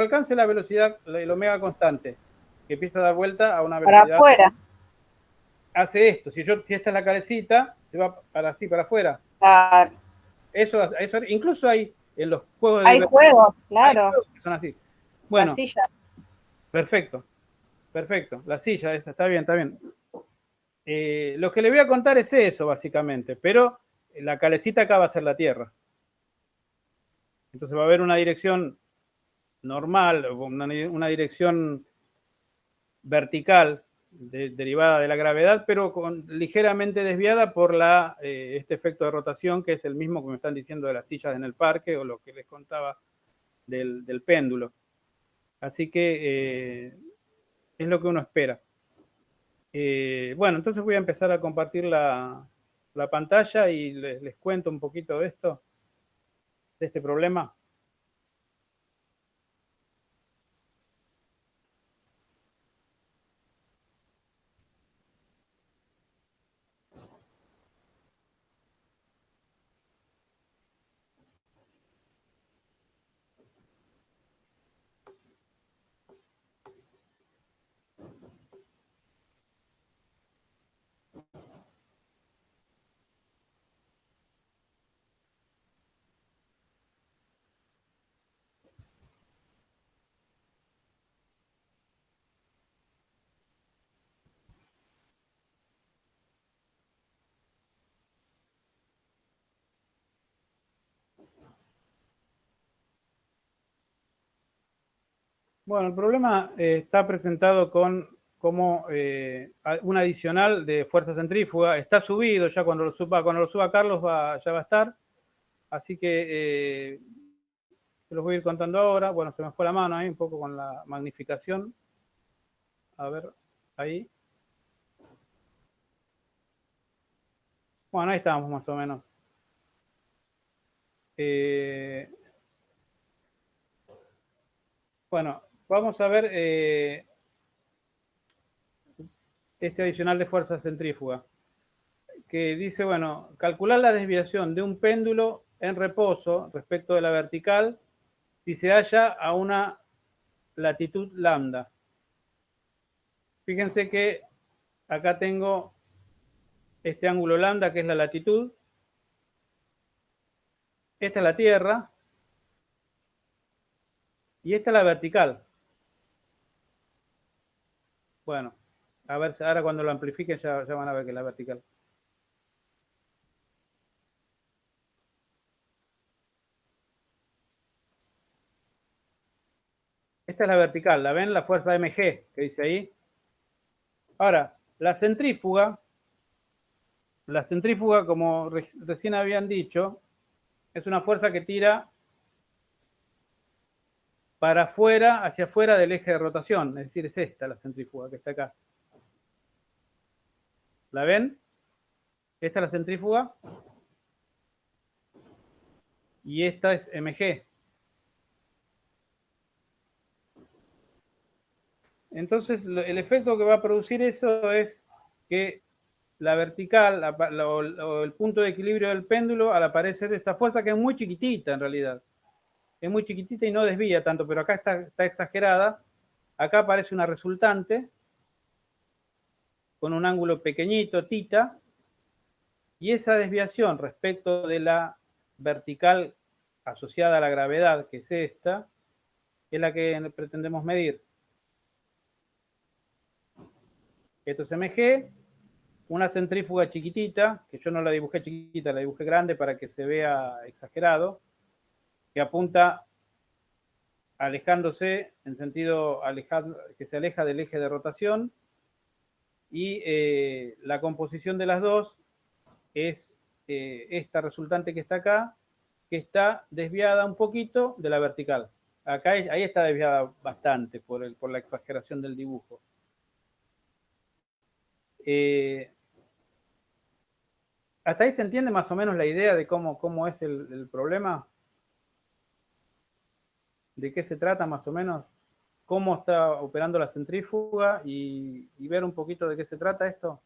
alcance la velocidad, el omega constante, que empieza a dar vuelta a una Para velocidad. afuera. Hace esto. Si esta es la calecita, se va para afuera. Claro. Eso, incluso hay en los juegos Hay juegos, claro. hay juegos que son así. La Bueno, silla. perfecto. La silla esa, está bien. Lo que le voy a contar es eso, básicamente, pero la calecita acá va a ser la Tierra. Entonces va a haber una dirección normal, una dirección vertical derivada de la gravedad, pero ligeramente desviada por este efecto de rotación, que es el mismo que me están diciendo de las sillas en el parque o lo que les contaba del péndulo. Así que es lo que uno espera. Bueno, entonces voy a empezar a compartir la pantalla y les cuento un poquito de esto, de este problema. Bueno, el problema está presentado como un adicional de fuerza centrífuga. Está subido, ya cuando lo suba Carlos ya va a estar. Así que se los voy a ir contando ahora. Bueno, se me fue la mano ahí un poco con la magnificación. A ver, ahí. Bueno, ahí estamos más o menos. Bueno, vamos a ver este adicional de fuerza centrífuga, que dice, bueno, calcular la desviación de un péndulo en reposo respecto de la vertical si se halla a una latitud lambda. Fíjense que acá tengo este ángulo lambda, que es la latitud. Esta es la Tierra. Y esta es la vertical. Bueno, a ver, ahora cuando lo amplifiquen ya van a ver que es la vertical. Esta es la vertical, ¿la ven? La fuerza mg que dice ahí. Ahora, la centrífuga, como recién habían dicho, es una fuerza que tira para afuera, hacia afuera del eje de rotación. Es decir, es esta la centrífuga que está acá. ¿La ven? Esta es la centrífuga. Y esta es mg. Entonces, el efecto que va a producir eso es que la vertical o el punto de equilibrio del péndulo, al aparecer esta fuerza, que es muy chiquitita en realidad, es muy chiquitita y no desvía tanto, pero acá está exagerada, acá aparece una resultante con un ángulo pequeñito, tita, y esa desviación respecto de la vertical asociada a la gravedad, que es esta, es la que pretendemos medir. Esto es mg, una centrífuga chiquitita, que yo no la dibujé chiquita, la dibujé grande para que se vea exagerado, que apunta alejándose en sentido que se aleja del eje de rotación, y la composición de las dos es esta resultante que está acá, que está desviada un poquito de la vertical. Acá ahí está desviada bastante por la exageración del dibujo. ¿Hasta ahí se entiende más o menos la idea de cómo es el problema? ¿De qué se trata más o menos? ¿Cómo está operando la centrífuga? Y ver un poquito de qué se trata esto.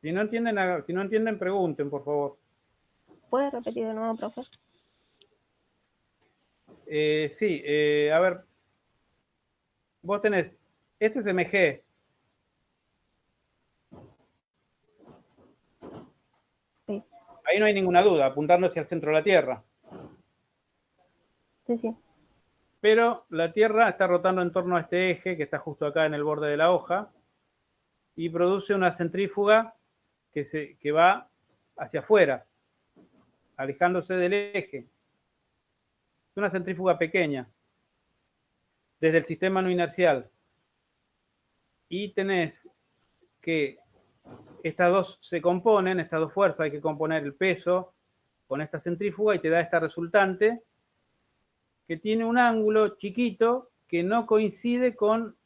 Si no entienden, pregunten, por favor. ¿Puede repetir de nuevo, profe? Sí, a ver, vos tenés, este es MG. Sí. Ahí no hay ninguna duda, apuntando hacia el centro de la Tierra. Sí, sí. Pero la Tierra está rotando en torno a este eje que está justo acá en el borde de la hoja y produce una centrífuga que va hacia afuera, alejándose del eje. Es una centrífuga pequeña, desde el sistema no inercial. Y tenés que estas dos se componen, estas dos fuerzas, hay que componer el peso con esta centrífuga y te da esta resultante que tiene un ángulo chiquito que no coincide con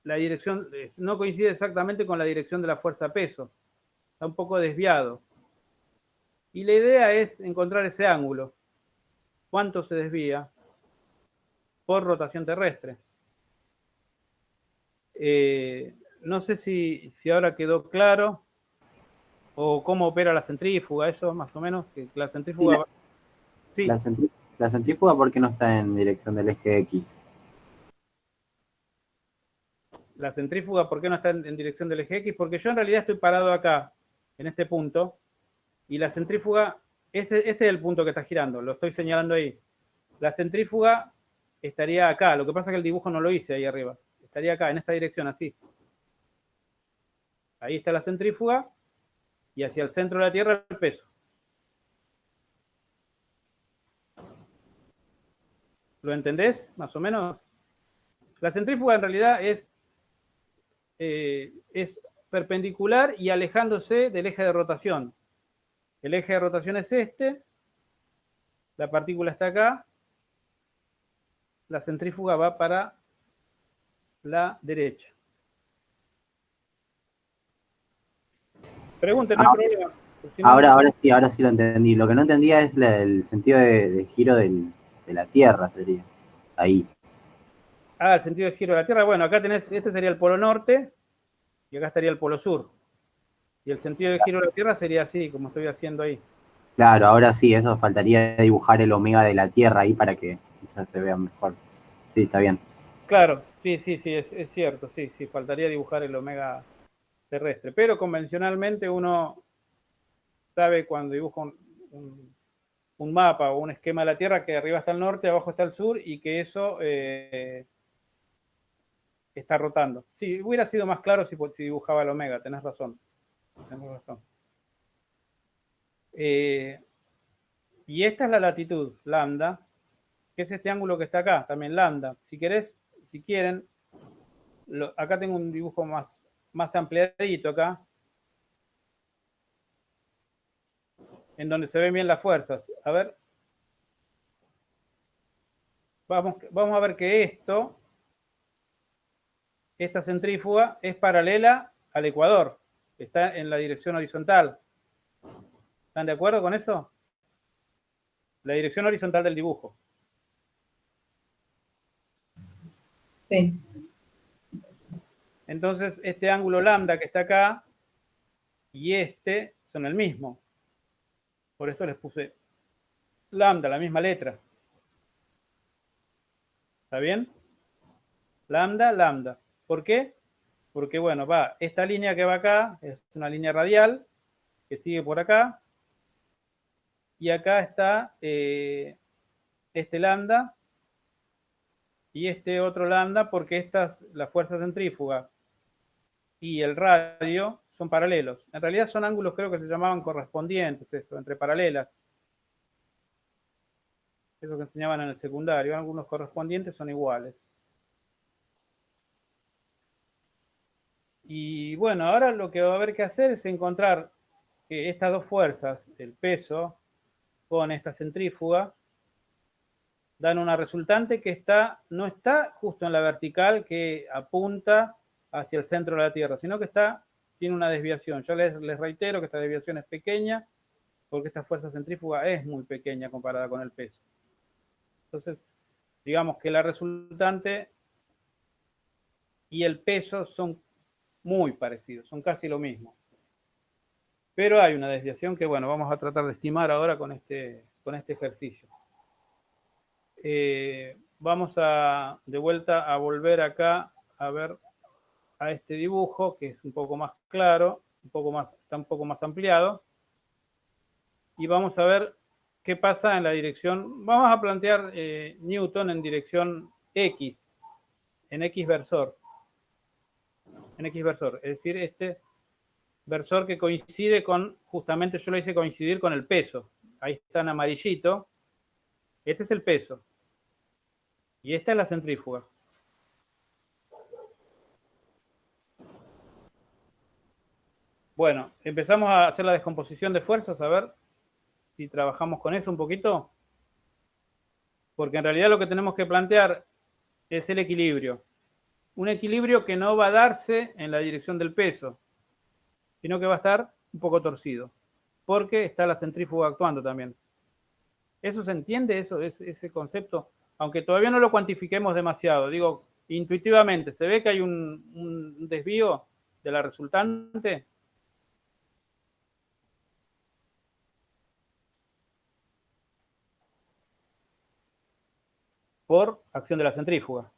la dirección, no coincide exactamente con la dirección de la fuerza peso. Está un poco desviado. Y la idea es encontrar ese ángulo. ¿Cuánto se desvía por rotación terrestre? No sé si ahora quedó claro o cómo opera la centrífuga, eso más o menos, que la centrífuga... Sí, La centrífuga, ¿por qué no está en dirección del eje X? la centrífuga, ¿por qué no está en dirección del eje X? Porque yo en realidad estoy parado acá, en este punto, y la centrífuga, este es el punto que está girando, lo estoy señalando ahí. La centrífuga estaría acá, lo que pasa es que el dibujo no lo hice ahí arriba, estaría acá, en esta dirección, así. Ahí está la centrífuga, y hacia el centro de la Tierra el peso. ¿Lo entendés, más o menos? La centrífuga en realidad es perpendicular y alejándose del eje de rotación. El eje de rotación es este, la partícula está acá, la centrífuga va para la derecha. Pregunten, no hay problema. Si no, ahora sí lo entendí. Lo que no entendía es el sentido de giro de la Tierra, sería. Ahí. el sentido de giro de la Tierra. Bueno, acá tenés, este sería el polo norte y acá estaría el polo sur. Y el sentido de giro de la Tierra sería así, como estoy haciendo ahí. Claro, ahora sí, eso faltaría dibujar el omega de la Tierra ahí para que quizás se vea mejor. Sí, está bien. Claro, sí, es cierto, sí, faltaría dibujar el omega terrestre. Pero convencionalmente uno sabe cuando dibuja un mapa o un esquema de la Tierra que arriba está el norte, abajo está el sur y que eso está rotando. Sí, hubiera sido más claro si dibujaba el omega, tenés razón. Y esta es la latitud, lambda, que es este ángulo que está acá, también lambda. Si quieren, acá tengo un dibujo más ampliadito acá, en donde se ven bien las fuerzas. A ver. Vamos a ver que esta centrífuga es paralela al ecuador. Está en la dirección horizontal. ¿Están de acuerdo con eso? La dirección horizontal del dibujo. Sí. Entonces, este ángulo lambda que está acá y este son el mismo. Por eso les puse lambda, la misma letra. ¿Está bien? Lambda, lambda. ¿Por qué? Porque, bueno, va esta línea que va acá, es una línea radial que sigue por acá. Y acá está este lambda y este otro lambda porque la fuerza centrífuga y el radio son paralelos. En realidad son ángulos, creo que se llamaban correspondientes, esto, entre paralelas. Eso que enseñaban en el secundario, ángulos correspondientes son iguales. Y bueno, ahora lo que va a haber que hacer es encontrar que estas dos fuerzas, el peso con esta centrífuga, dan una resultante que no está justo en la vertical que apunta hacia el centro de la Tierra, sino que tiene una desviación. Yo les reitero que esta desviación es pequeña porque esta fuerza centrífuga es muy pequeña comparada con el peso. Entonces, digamos que la resultante y el peso son muy parecidos, son casi lo mismo. Pero hay una desviación que, bueno, vamos a tratar de estimar ahora con este ejercicio. Vamos de vuelta a volver acá a ver a este dibujo, que es un poco más claro, está un poco más ampliado. Y vamos a ver qué pasa en la dirección. Vamos a plantear Newton en dirección X, en X versor. En X versor, es decir, este versor que coincide con, justamente yo lo hice coincidir con el peso. Ahí está en amarillito. Este es el peso. Y esta es la centrífuga. Bueno, empezamos a hacer la descomposición de fuerzas, a ver si trabajamos con eso un poquito. Porque en realidad lo que tenemos que plantear es el equilibrio. Un equilibrio que no va a darse en la dirección del peso, sino que va a estar un poco torcido, porque está la centrífuga actuando también. ¿Eso se entiende, ese concepto? Aunque todavía no lo cuantifiquemos demasiado, digo, intuitivamente, ¿se ve que hay un desvío de la resultante? Por acción de la centrífuga.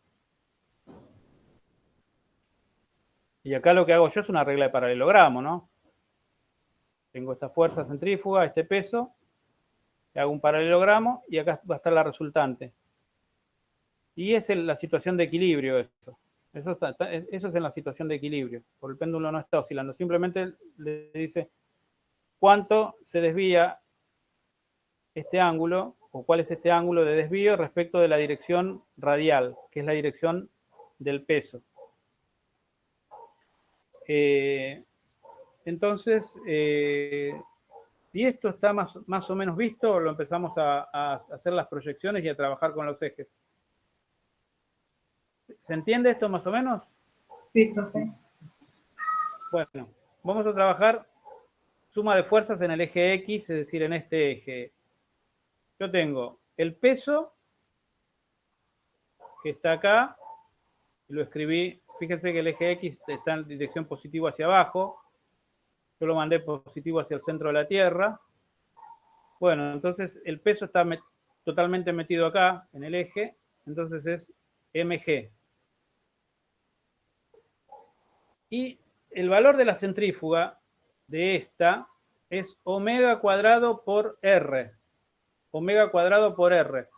Y acá lo que hago yo es una regla de paralelogramo, ¿no? Tengo esta fuerza centrífuga, este peso, hago un paralelogramo y acá va a estar la resultante. Y es la situación de equilibrio eso. Eso es en la situación de equilibrio. Por el péndulo no está oscilando. Simplemente le dice cuánto se desvía este ángulo o cuál es este ángulo de desvío respecto de la dirección radial, que es la dirección del peso. Entonces, si esto está más o menos visto, lo empezamos a hacer las proyecciones y a trabajar con los ejes. ¿Se entiende esto más o menos? Sí, profe. Bueno, vamos a trabajar suma de fuerzas en el eje X, es decir, en este eje. Yo tengo el peso, que está acá, y lo escribí, fíjense que el eje X está en dirección positiva hacia abajo, yo lo mandé positivo hacia el centro de la Tierra. Bueno, entonces el peso está totalmente metido acá, en el eje, entonces es mg. Y el valor de la centrífuga de esta es omega cuadrado por R. Omega cuadrado por R.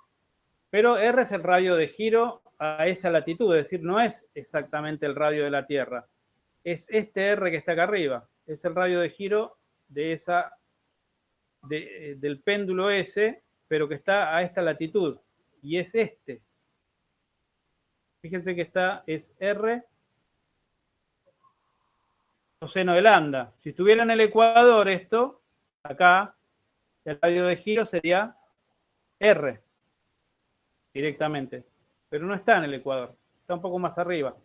Pero R es el radio de giro a esa latitud, es decir, no es exactamente el radio de la Tierra. Es este R que está acá arriba. Es el radio de giro de del péndulo S, pero que está a esta latitud. Y es este. Fíjense que es R coseno de lambda. Si estuviera en el ecuador esto, acá, el radio de giro sería R directamente. Pero no está en el ecuador, está un poco más arriba.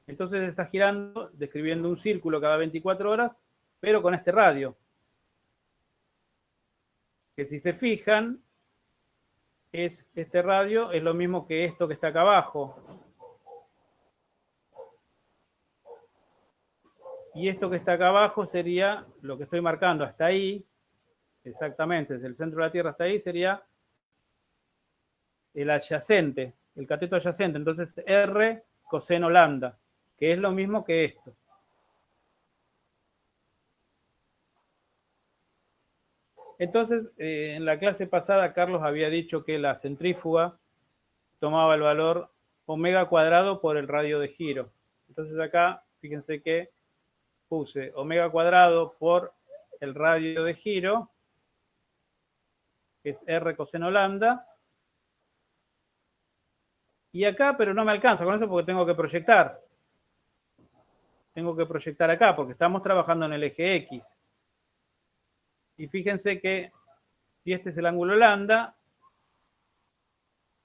Entonces está girando, describiendo un círculo cada 24 horas, pero con este radio. Que si se fijan, este radio es lo mismo que esto que está acá abajo. Y esto que está acá abajo sería lo que estoy marcando hasta ahí, exactamente, desde el centro de la Tierra hasta ahí, sería el adyacente, el cateto adyacente. Entonces R coseno lambda, que es lo mismo que esto. Entonces, en la clase pasada, Carlos había dicho que la centrífuga tomaba el valor omega cuadrado por el radio de giro. Entonces acá, fíjense que puse omega cuadrado por el radio de giro, que es R coseno lambda. Y acá, pero no me alcanza con eso porque tengo que proyectar. Tengo que proyectar acá porque estamos trabajando en el eje X. Y fíjense que si este es el ángulo lambda,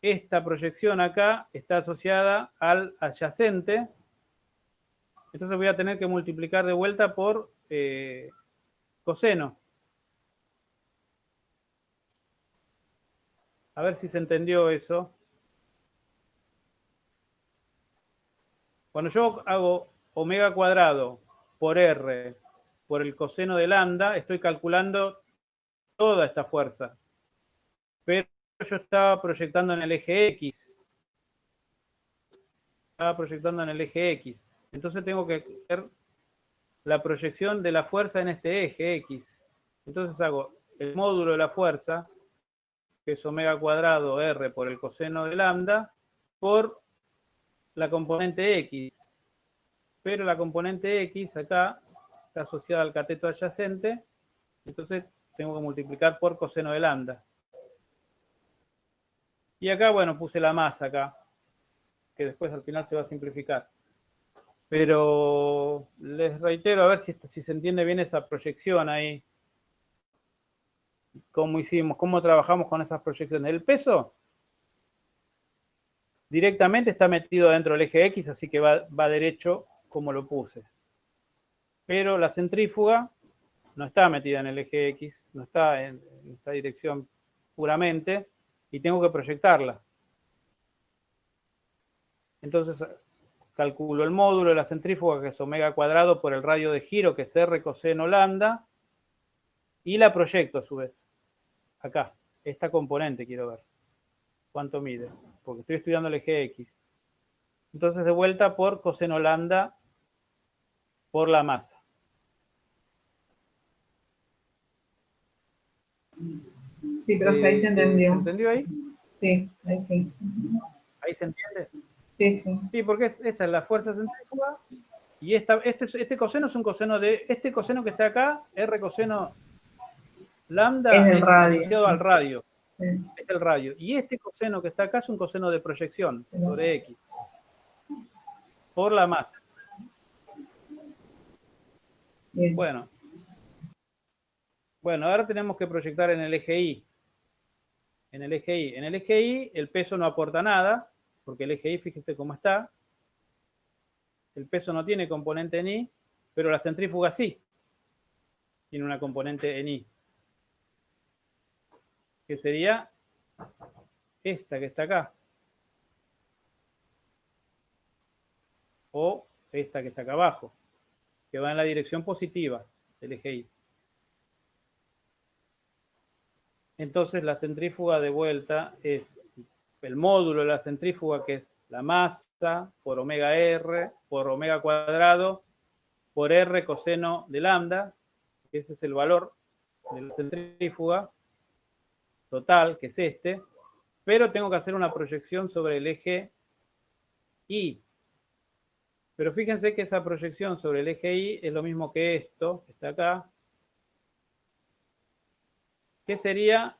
esta proyección acá está asociada al adyacente. Entonces voy a tener que multiplicar de vuelta por coseno. A ver si se entendió eso. Cuando yo hago omega cuadrado por R por el coseno de lambda, estoy calculando toda esta fuerza. Pero yo estaba proyectando en el eje X. Entonces tengo que hacer la proyección de la fuerza en este eje X. Entonces hago el módulo de la fuerza, que es omega cuadrado R por el coseno de lambda, por la componente X. Pero la componente X acá está asociada al cateto adyacente, entonces tengo que multiplicar por coseno de lambda. Y acá, bueno, puse la masa acá, que después al final se va a simplificar. Pero les reitero, a ver si se entiende bien esa proyección ahí. ¿Cómo hicimos? ¿Cómo trabajamos con esas proyecciones? El peso directamente está metido dentro del eje X, así que va derecho como lo puse. Pero la centrífuga no está metida en el eje X, no está en esta dirección puramente, y tengo que proyectarla. Entonces calculo el módulo de la centrífuga, que es omega cuadrado por el radio de giro, que es R coseno lambda, y la proyecto a su vez. Acá, esta componente quiero ver. ¿Cuánto mide? Porque estoy estudiando el eje X. Entonces de vuelta por coseno lambda por la masa. Sí, profe, ahí se entendió. ¿Se entendió ahí? Sí, ahí sí. ¿Ahí se entiende? Sí, sí. Sí, porque esta es la fuerza centrífuga y este coseno es un coseno de... Este coseno que está acá, R coseno lambda, Es el radio. asociado al radio. Sí. Es el radio. Y este coseno que está acá es un coseno de proyección sobre X. Por la masa. Bien. Bueno, ahora tenemos que proyectar en el eje Y. En el eje Y el peso no aporta nada, porque el eje Y, fíjese cómo está. El peso no tiene componente en Y, pero la centrífuga sí. Tiene una componente en Y. Que sería esta que está acá. O esta que está acá abajo, que va en la dirección positiva del eje Y. Entonces la centrífuga de vuelta es el módulo de la centrífuga, que es la masa por omega R por omega cuadrado por R coseno de lambda, que ese es el valor de la centrífuga total, que es este, pero tengo que hacer una proyección sobre el eje Y. Pero fíjense que esa proyección sobre el eje Y es lo mismo que esto, que está acá, que sería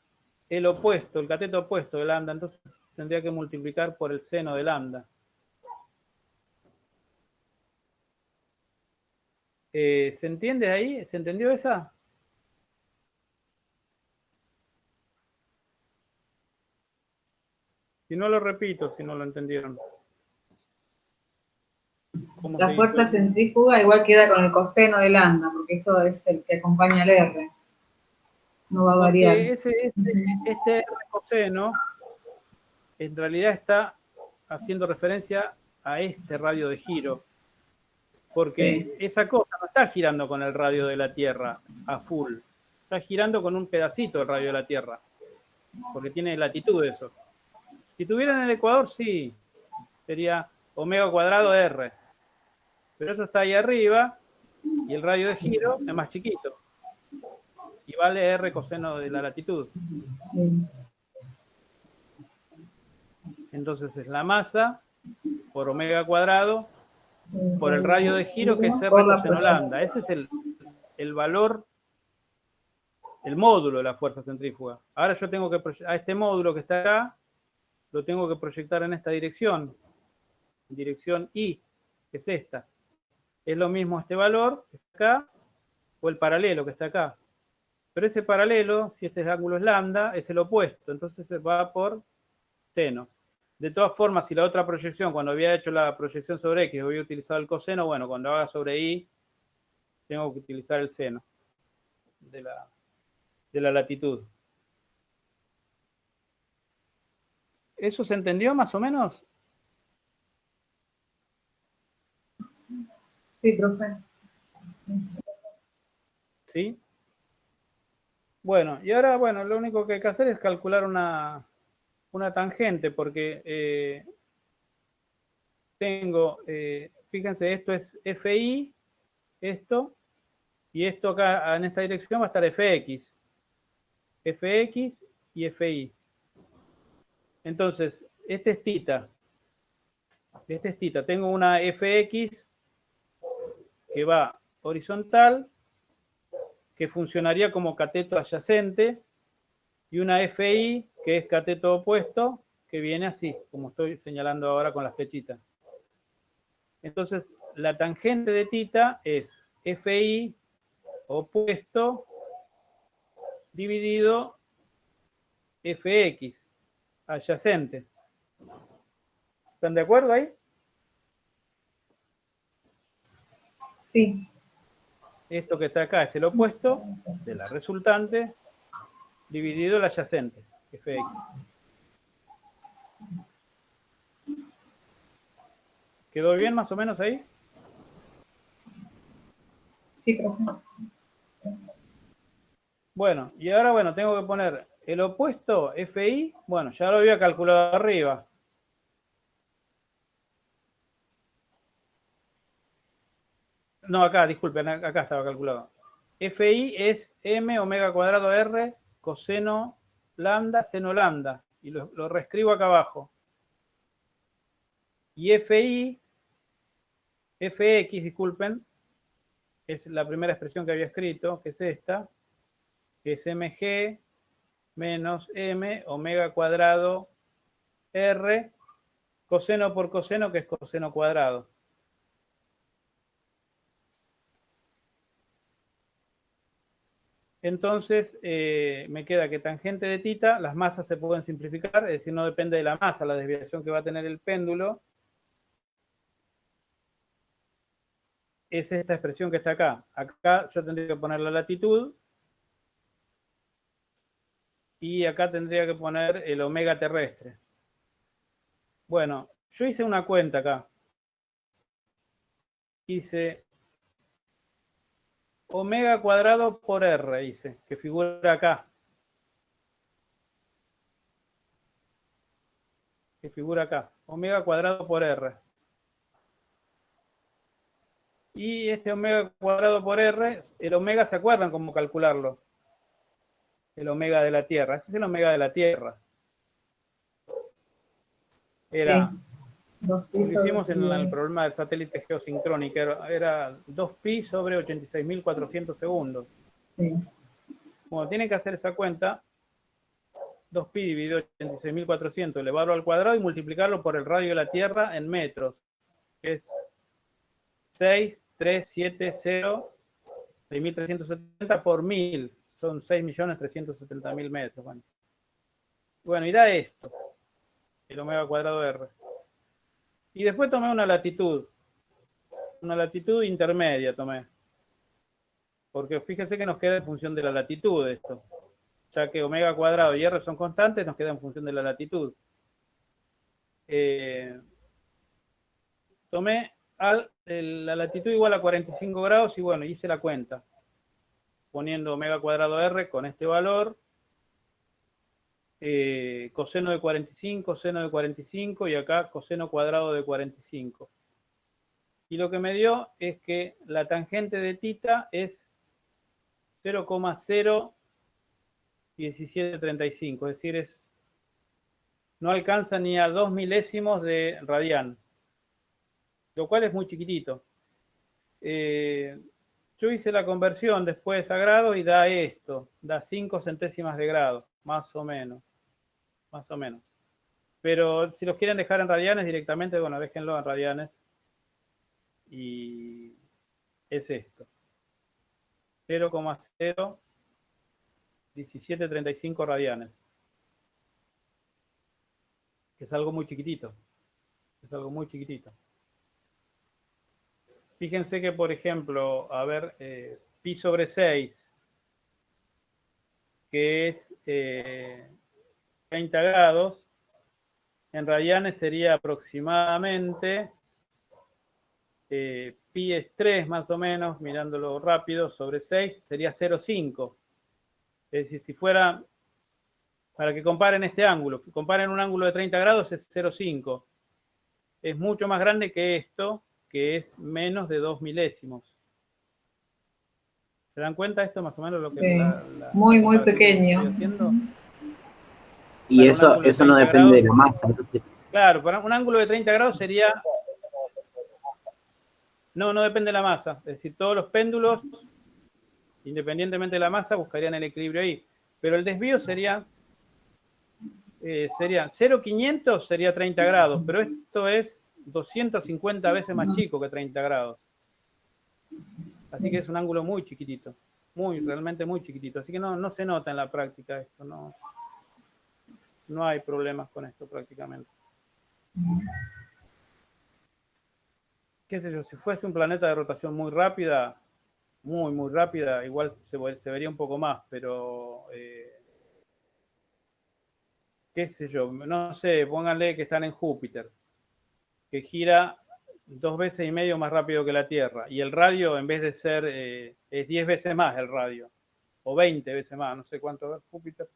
el opuesto, el cateto opuesto de lambda. Entonces tendría que multiplicar por el seno de lambda. ¿Se entiende ahí? ¿Se entendió esa? Si no lo repito, si no lo entendieron. ¿Cómo La se fuerza hizo? centrífuga igual queda con el coseno de lambda, porque eso es el que acompaña al R. No va a variar. Porque este R coseno en realidad está haciendo referencia a este radio de giro. Porque esa cosa no está girando con el radio de la Tierra a full. Está girando con un pedacito del radio de la Tierra. Porque tiene latitud eso. Si tuviera en el ecuador, sí. Sería omega cuadrado R. Pero eso está ahí arriba y el radio de giro es más chiquito. Y vale R coseno de la latitud. Entonces es la masa por omega cuadrado por el radio de giro, que es R coseno lambda. Ese es el valor, el módulo de la fuerza centrífuga. Ahora yo tengo que a este módulo que está acá, lo tengo que proyectar en esta dirección. Dirección Y, que es esta. Es lo mismo este valor que está acá, o el paralelo que está acá. Pero ese paralelo, si este ángulo es lambda, es el opuesto. Entonces se va por seno. De todas formas, si la otra proyección, cuando había hecho la proyección sobre X, había utilizado el coseno, bueno, cuando haga sobre Y, tengo que utilizar el seno de la latitud. ¿Eso se entendió más o menos? Sí, profe. ¿Sí? Bueno, y ahora, bueno, lo único que hay que hacer es calcular una tangente, porque tengo, fíjense, esto es FI, esto, y esto acá en esta dirección va a estar FX. FX y FI. Entonces, este es tita. Este es tita. Tengo una FX que va horizontal, que funcionaría como cateto adyacente, y una FI que es cateto opuesto, que viene así, como estoy señalando ahora con las flechitas. Entonces, la tangente de tita es FI opuesto dividido FX adyacente. ¿Están de acuerdo ahí? Sí. Esto que está acá es el opuesto de la resultante dividido el adyacente, FX. ¿Quedó bien más o menos ahí? Sí, profe. Bueno, y ahora, bueno, tengo que poner el opuesto, FI, bueno, ya lo había calculado arriba. No, acá, disculpen, acá estaba calculado. FI es M omega cuadrado R coseno lambda seno lambda. Y lo reescribo acá abajo. Y FI, FX, disculpen, es la primera expresión que había escrito, que es esta, que es MG menos M omega cuadrado R coseno por coseno, que es coseno cuadrado. Entonces, me queda que tangente de tita, las masas se pueden simplificar, es decir, no depende de la masa, la desviación que va a tener el péndulo. Es esta expresión que está acá. Acá yo tendría que poner la latitud. Y acá tendría que poner el omega terrestre. Bueno, yo hice una cuenta acá. Hice omega cuadrado por R, hice, que figura acá. Que figura acá. Omega cuadrado por R. Y este omega cuadrado por R, el omega, ¿se acuerdan cómo calcularlo? El omega de la Tierra. Ese es el omega de la Tierra. Era, Sí. Dos lo pisos hicimos en el de... problema del satélite geosincrónico, era 2pi sobre 86.400 segundos. Sí. Bueno, tienen que hacer esa cuenta, 2pi dividido 86.400, elevarlo al cuadrado y multiplicarlo por el radio de la Tierra en metros, que es 6.370, 6.370 por 1000, son 6.370.000 metros. Bueno, y da esto, el omega cuadrado R. Y después tomé una latitud intermedia tomé. Porque fíjense que nos queda en función de la latitud esto. Ya que omega cuadrado y R son constantes, nos queda en función de la latitud. Tomé la latitud igual a 45 grados y bueno, hice la cuenta. Poniendo omega cuadrado R con este valor. Coseno de 45, seno de 45 y acá coseno cuadrado de 45. Y lo que me dio es que la tangente de tita es 0,01735, es decir, no alcanza ni a 2 milésimos de radián, lo cual es muy chiquitito. Yo hice la conversión después a grados y da esto, da 5 centésimas de grado, más o menos. Pero si los quieren dejar en radianes directamente, bueno, déjenlo en radianes. Y es esto. 0,01735 radianes. Es algo muy chiquitito. Es algo muy chiquitito. Fíjense que, por ejemplo, a ver, pi sobre 6, que es 30 grados, en radianes sería aproximadamente pi es 3 más o menos, mirándolo rápido, sobre 6 sería 0,5. Es decir, si fuera, para que comparen este ángulo, comparen un ángulo de 30 grados es 0,5. Es mucho más grande que esto, que es menos de 2 milésimos. ¿Se dan cuenta esto más o menos lo que Sí. la Muy comparación que pequeño. estoy haciendo? Y Para un eso, ángulo de eso no 30 depende de grados, la masa. claro, para un ángulo de 30 grados sería... No depende de la masa. Es decir, todos los péndulos, independientemente de la masa, buscarían el equilibrio ahí. Pero el desvío sería 0,500 sería 30 grados, pero esto es 250 veces más chico que 30 grados. Así que es un ángulo muy chiquitito, realmente muy chiquitito. Así que no se nota en la práctica esto, no hay problemas con esto prácticamente. Qué sé yo, si fuese un planeta de rotación muy rápida, muy rápida, igual se vería un poco más, pero qué sé yo, no sé, pónganle que están en Júpiter, que gira 2 veces y medio más rápido que la Tierra, y el radio, en vez de ser, es 10 veces más el radio, o 20 veces más, no sé cuánto es Júpiter.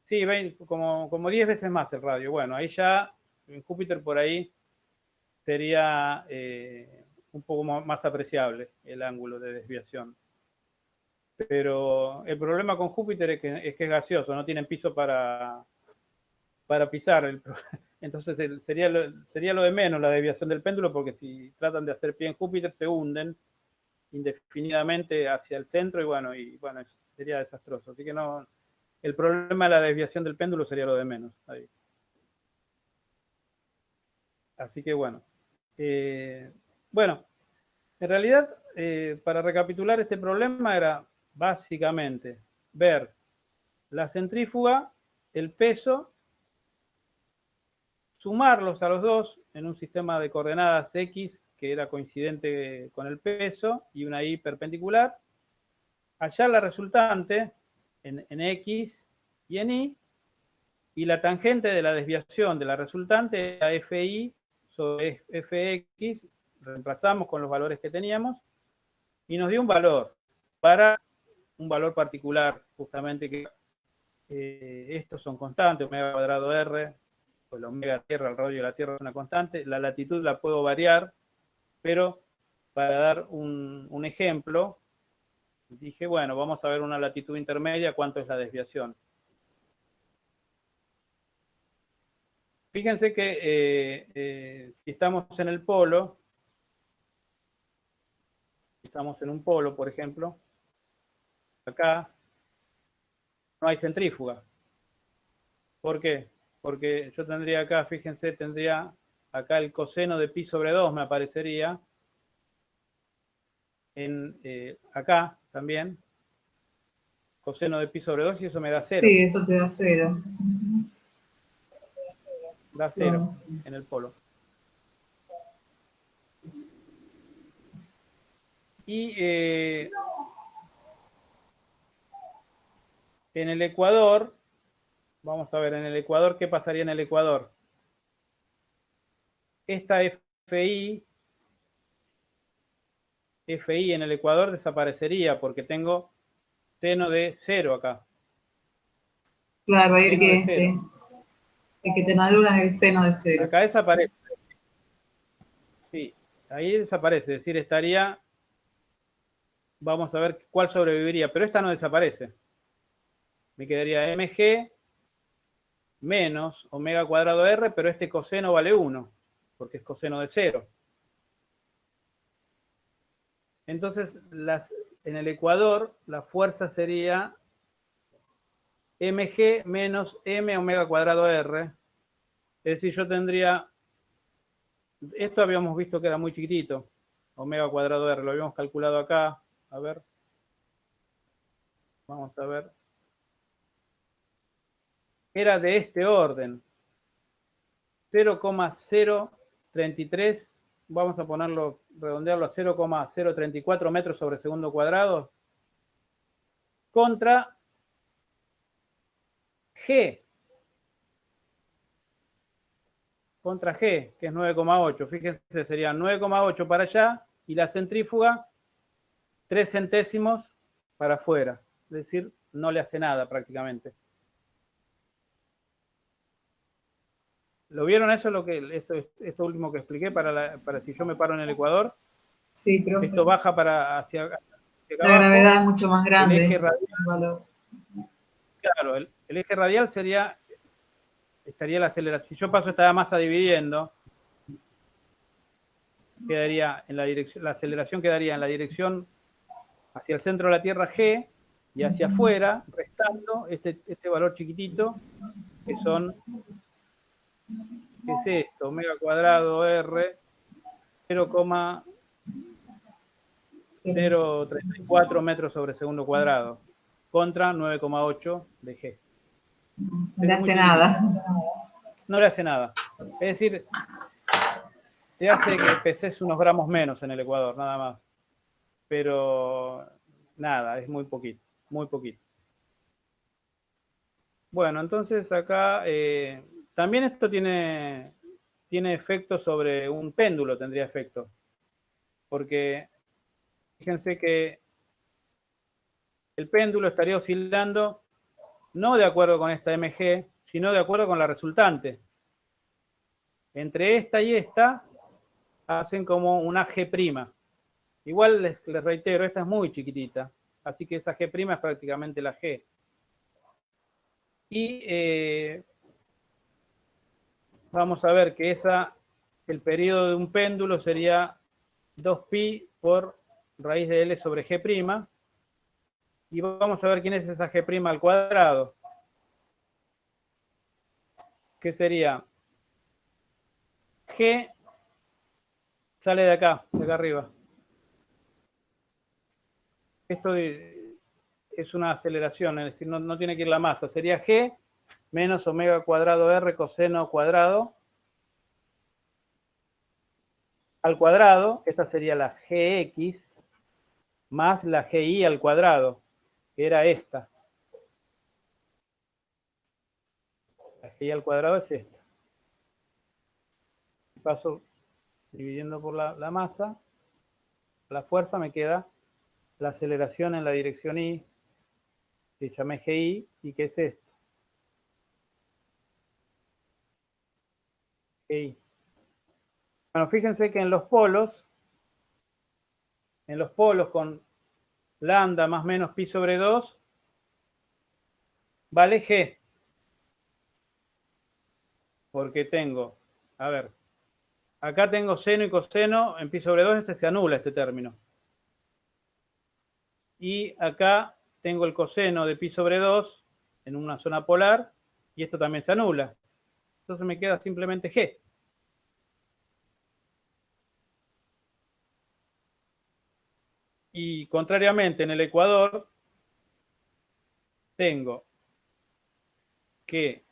Sí, 20, como 10 veces más el radio. Bueno, ahí ya, en Júpiter por ahí, sería un poco más apreciable el ángulo de desviación. Pero el problema con Júpiter es que es gaseoso, no tienen piso para pisar. Entonces sería lo de menos la desviación del péndulo, porque si tratan de hacer pie en Júpiter se hunden indefinidamente hacia el centro y bueno, sería desastroso. Así que no, el problema de la desviación del péndulo sería lo de menos ahí. Así que bueno. Bueno, en realidad, para recapitular este problema era básicamente ver la centrífuga, el peso, sumarlos a los dos en un sistema de coordenadas X que era coincidente con el peso y una Y perpendicular, hallar la resultante en X y en Y, y la tangente de la desviación de la resultante a FI sobre FX, reemplazamos con los valores que teníamos, y nos dio un valor particular, justamente que estos son constantes, omega cuadrado R, pues la omega Tierra, el radio de la Tierra es una constante, la latitud la puedo variar, pero para dar un ejemplo, dije, bueno, vamos a ver una latitud intermedia, ¿cuánto es la desviación? Fíjense que si estamos en el polo, estamos en un polo, por ejemplo, acá no hay centrífuga. ¿Por qué? Porque yo tendría acá, fíjense, tendría acá el coseno de pi sobre 2 me aparecería. Acá también. Coseno de pi sobre 2 y eso me da 0. Sí, eso te da 0. Da 0 en el polo. Y en el ecuador, vamos a ver, en el ecuador, ¿qué pasaría en el ecuador? Esta FI en el ecuador desaparecería porque tengo seno de 0 acá. Claro, ahí Seno de 0. el que te anulas el seno de 0. Acá desaparece. Sí, ahí desaparece. Es decir, estaría... Vamos a ver cuál sobreviviría, pero esta no desaparece. Me quedaría mg menos omega cuadrado r, pero este coseno vale 1, porque es coseno de 0. Entonces, en el ecuador, la fuerza sería mg menos m omega cuadrado r. Es decir, yo tendría... Esto habíamos visto que era muy chiquitito. Omega cuadrado r, lo habíamos calculado acá. A ver. Vamos a ver. Era de este orden. 0,033, vamos a ponerlo, redondearlo a 0,034 metros sobre segundo cuadrado, contra G. contra G, que es 9,8. Fíjense, sería 9,8 para allá y la centrífuga 3 centésimos para afuera. Es decir, no le hace nada prácticamente. ¿Lo vieron eso? Esto último que expliqué para si yo me paro en el ecuador. Sí, profe. Esto baja hacia La abajo. gravedad es mucho más grande. El eje radial, claro, el eje radial estaría la aceleración. Si yo paso esta masa dividiendo, quedaría en la dirección, la aceleración quedaría en la dirección hacia el centro de la Tierra G y hacia afuera, restando este valor chiquitito, que ¿qué es esto? Omega cuadrado R 0,034 metros sobre segundo cuadrado contra 9,8 de G. No le hace nada. No le hace nada. Es decir, te hace que peses unos gramos menos en el Ecuador, nada más. Pero nada, es muy poquito, muy poquito. Bueno, entonces acá también esto tiene efecto sobre un péndulo, tendría efecto. Porque fíjense que el péndulo estaría oscilando no de acuerdo con esta MG, sino de acuerdo con la resultante. Entre esta y esta hacen como una G'. Igual les reitero, esta es muy chiquitita, así que esa G' es prácticamente la G. Y vamos a ver que el periodo de un péndulo sería 2pi por raíz de L sobre G'. Y vamos a ver quién es esa G' al cuadrado. ¿Qué sería? G sale de acá arriba. Esto es una aceleración, es decir, no tiene que ir la masa. Sería G menos omega cuadrado R coseno cuadrado al cuadrado. Esta sería la Gx más la Gi al cuadrado, que era esta. La Gi al cuadrado es esta. Paso dividiendo por la masa, la fuerza, me queda la aceleración en la dirección Y, que llamé Gi, y que es esto. Gi. Bueno, fíjense que en los polos con lambda más menos pi sobre 2, vale G. Porque tengo, a ver, acá tengo seno y coseno en pi sobre 2, este se anula este término. Y acá tengo el coseno de pi sobre 2 en una zona polar y esto también se anula. Entonces me queda simplemente G. Y contrariamente en el ecuador tengo que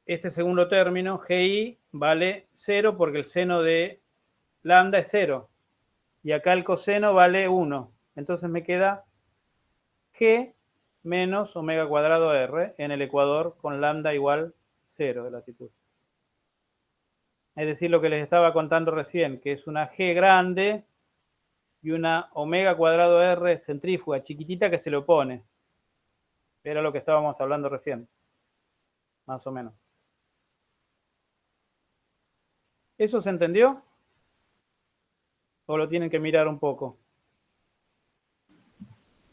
este segundo término, Gi, vale 0 porque el seno de lambda es 0. Y acá el coseno vale 1. Entonces me queda G menos omega cuadrado R en el ecuador con lambda igual 0 de latitud. Es decir, lo que les estaba contando recién, que es una G grande y una omega cuadrado R centrífuga chiquitita que se le opone. Era lo que estábamos hablando recién. Más o menos. ¿Eso se entendió? ¿O lo tienen que mirar un poco?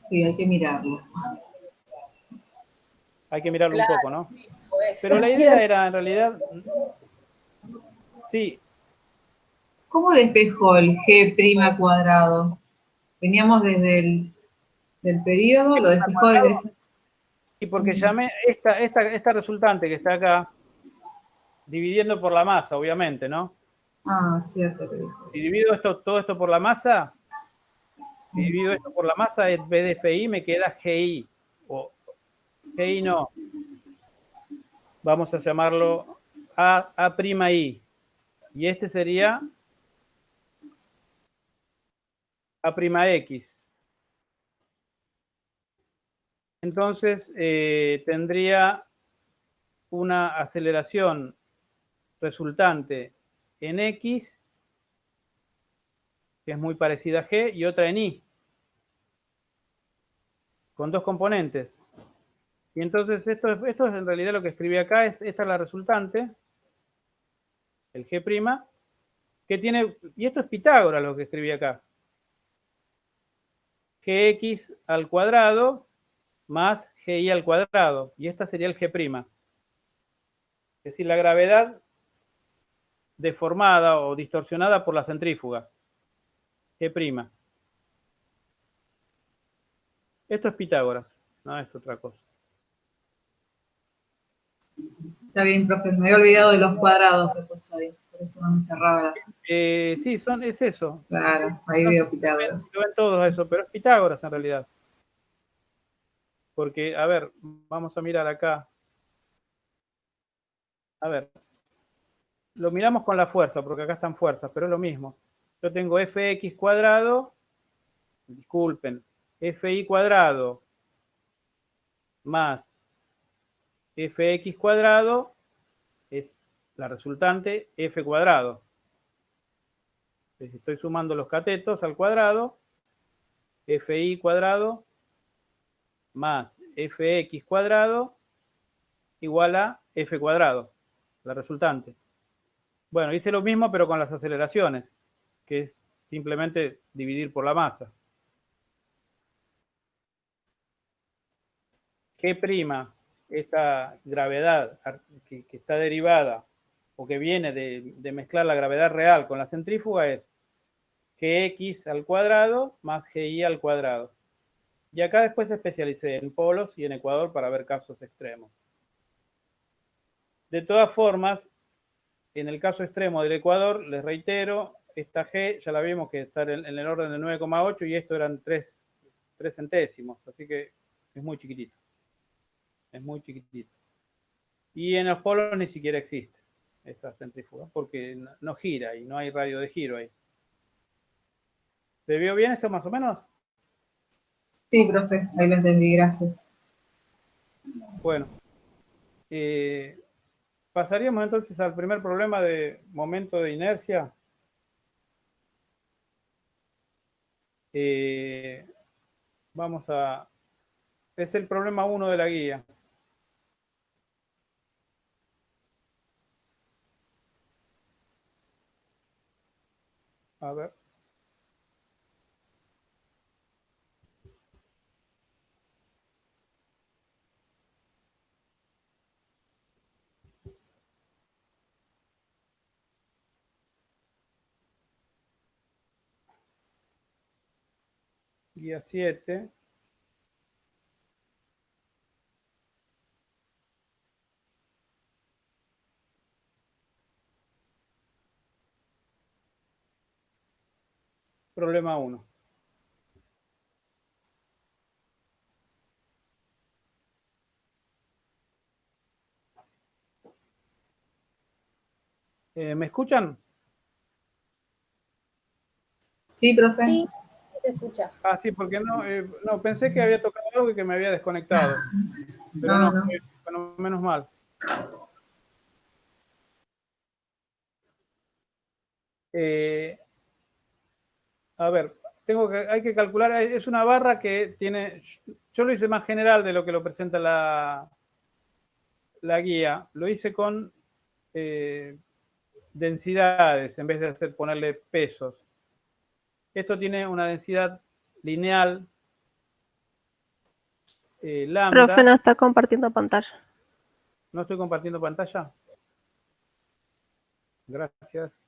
Sí, hay que mirarlo. Hay que mirarlo Claro, un poco, ¿no? sí, pues, Pero la idea era, en realidad, sí, ¿Cómo despejó el G' cuadrado? Veníamos desde del periodo, lo despejó desde ese... y porque llamé esta resultante que está acá, dividiendo por la masa, obviamente, ¿no? Ah, cierto que dijo. Si divido todo esto por la masa, si divido esto por la masa, en vez de FI me queda GI. O GI no. Vamos a llamarlo A'I. Y este sería A'X. Entonces tendría una aceleración resultante en X, que es muy parecida a G, y otra en Y, con dos componentes. Y entonces esto es en realidad lo que escribí acá, esta es la resultante, el G', que tiene, y esto es Pitágoras lo que escribí acá, Gx al cuadrado más Gi al cuadrado, y esta sería el G'. Es decir, la gravedad deformada o distorsionada por la centrífuga, G'. Esto es Pitágoras, no es otra cosa. Está bien, profe, me había olvidado de los cuadrados que puso ahí, por eso no me cerraba la... Sí, es eso. Claro, ahí veo Pitágoras. Lo ven todos eso, pero es Pitágoras en realidad. Porque, a ver, vamos a mirar acá. A ver, lo miramos con la fuerza, porque acá están fuerzas, pero es lo mismo. Yo tengo fx cuadrado, disculpen, fi cuadrado más fx cuadrado es la resultante f cuadrado. Entonces, estoy sumando los catetos al cuadrado, fi cuadrado más fx cuadrado igual a f cuadrado, la resultante. Bueno, hice lo mismo pero con las aceleraciones, que es simplemente dividir por la masa. G', esta gravedad que está derivada o que viene de mezclar la gravedad real con la centrífuga es Gx al cuadrado más Gi al cuadrado. Y acá después especialicé en polos y en ecuador para ver casos extremos. De todas formas, en el caso extremo del ecuador, les reitero, esta G ya la vimos que está en el orden de 9,8 y esto eran 3 centésimos, así que es muy chiquitito. Es muy chiquitito. Y en los polos ni siquiera existe esa centrífuga, porque no gira y no hay radio de giro ahí. ¿Se vio bien eso más o menos? Sí, profe, ahí lo entendí, gracias. Bueno, pasaríamos entonces al primer problema de momento de inercia. Vamos a... Es el problema 1 de la guía. A ver. Guía 7. Problema 1. ¿Me escuchan? Sí, profe. Sí, te escucha. Ah, sí, porque no, pensé que había tocado algo y que me había desconectado. Pero No, no, no. bueno, menos mal. A ver, hay que calcular, es una barra que tiene, yo lo hice más general de lo que lo presenta la guía, lo hice con densidades en vez de ponerle pesos. Esto tiene una densidad lineal lambda. Profe, no está compartiendo pantalla. ¿No estoy compartiendo pantalla? Gracias.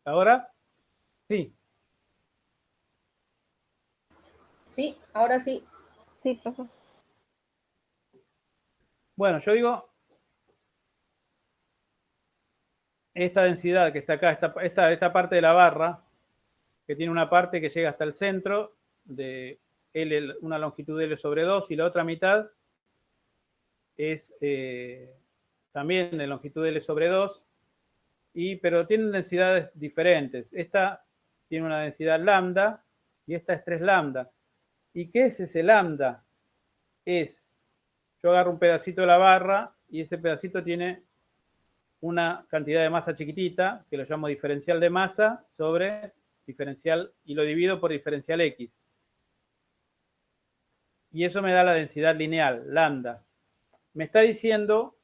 ¿Ahora? Sí. Sí, ahora sí. Sí, profe. Bueno, yo digo, esta densidad que está acá, esta parte de la barra, que tiene una parte que llega hasta el centro de L, una longitud L sobre 2 y la otra mitad es también de longitud L sobre 2, pero tienen densidades diferentes. Esta tiene una densidad lambda y esta es 3 lambda. ¿Y qué es ese lambda? Yo agarro un pedacito de la barra y ese pedacito tiene una cantidad de masa chiquitita, que lo llamo diferencial de masa, sobre diferencial, y lo divido por diferencial X. Y eso me da la densidad lineal, lambda. Me está diciendo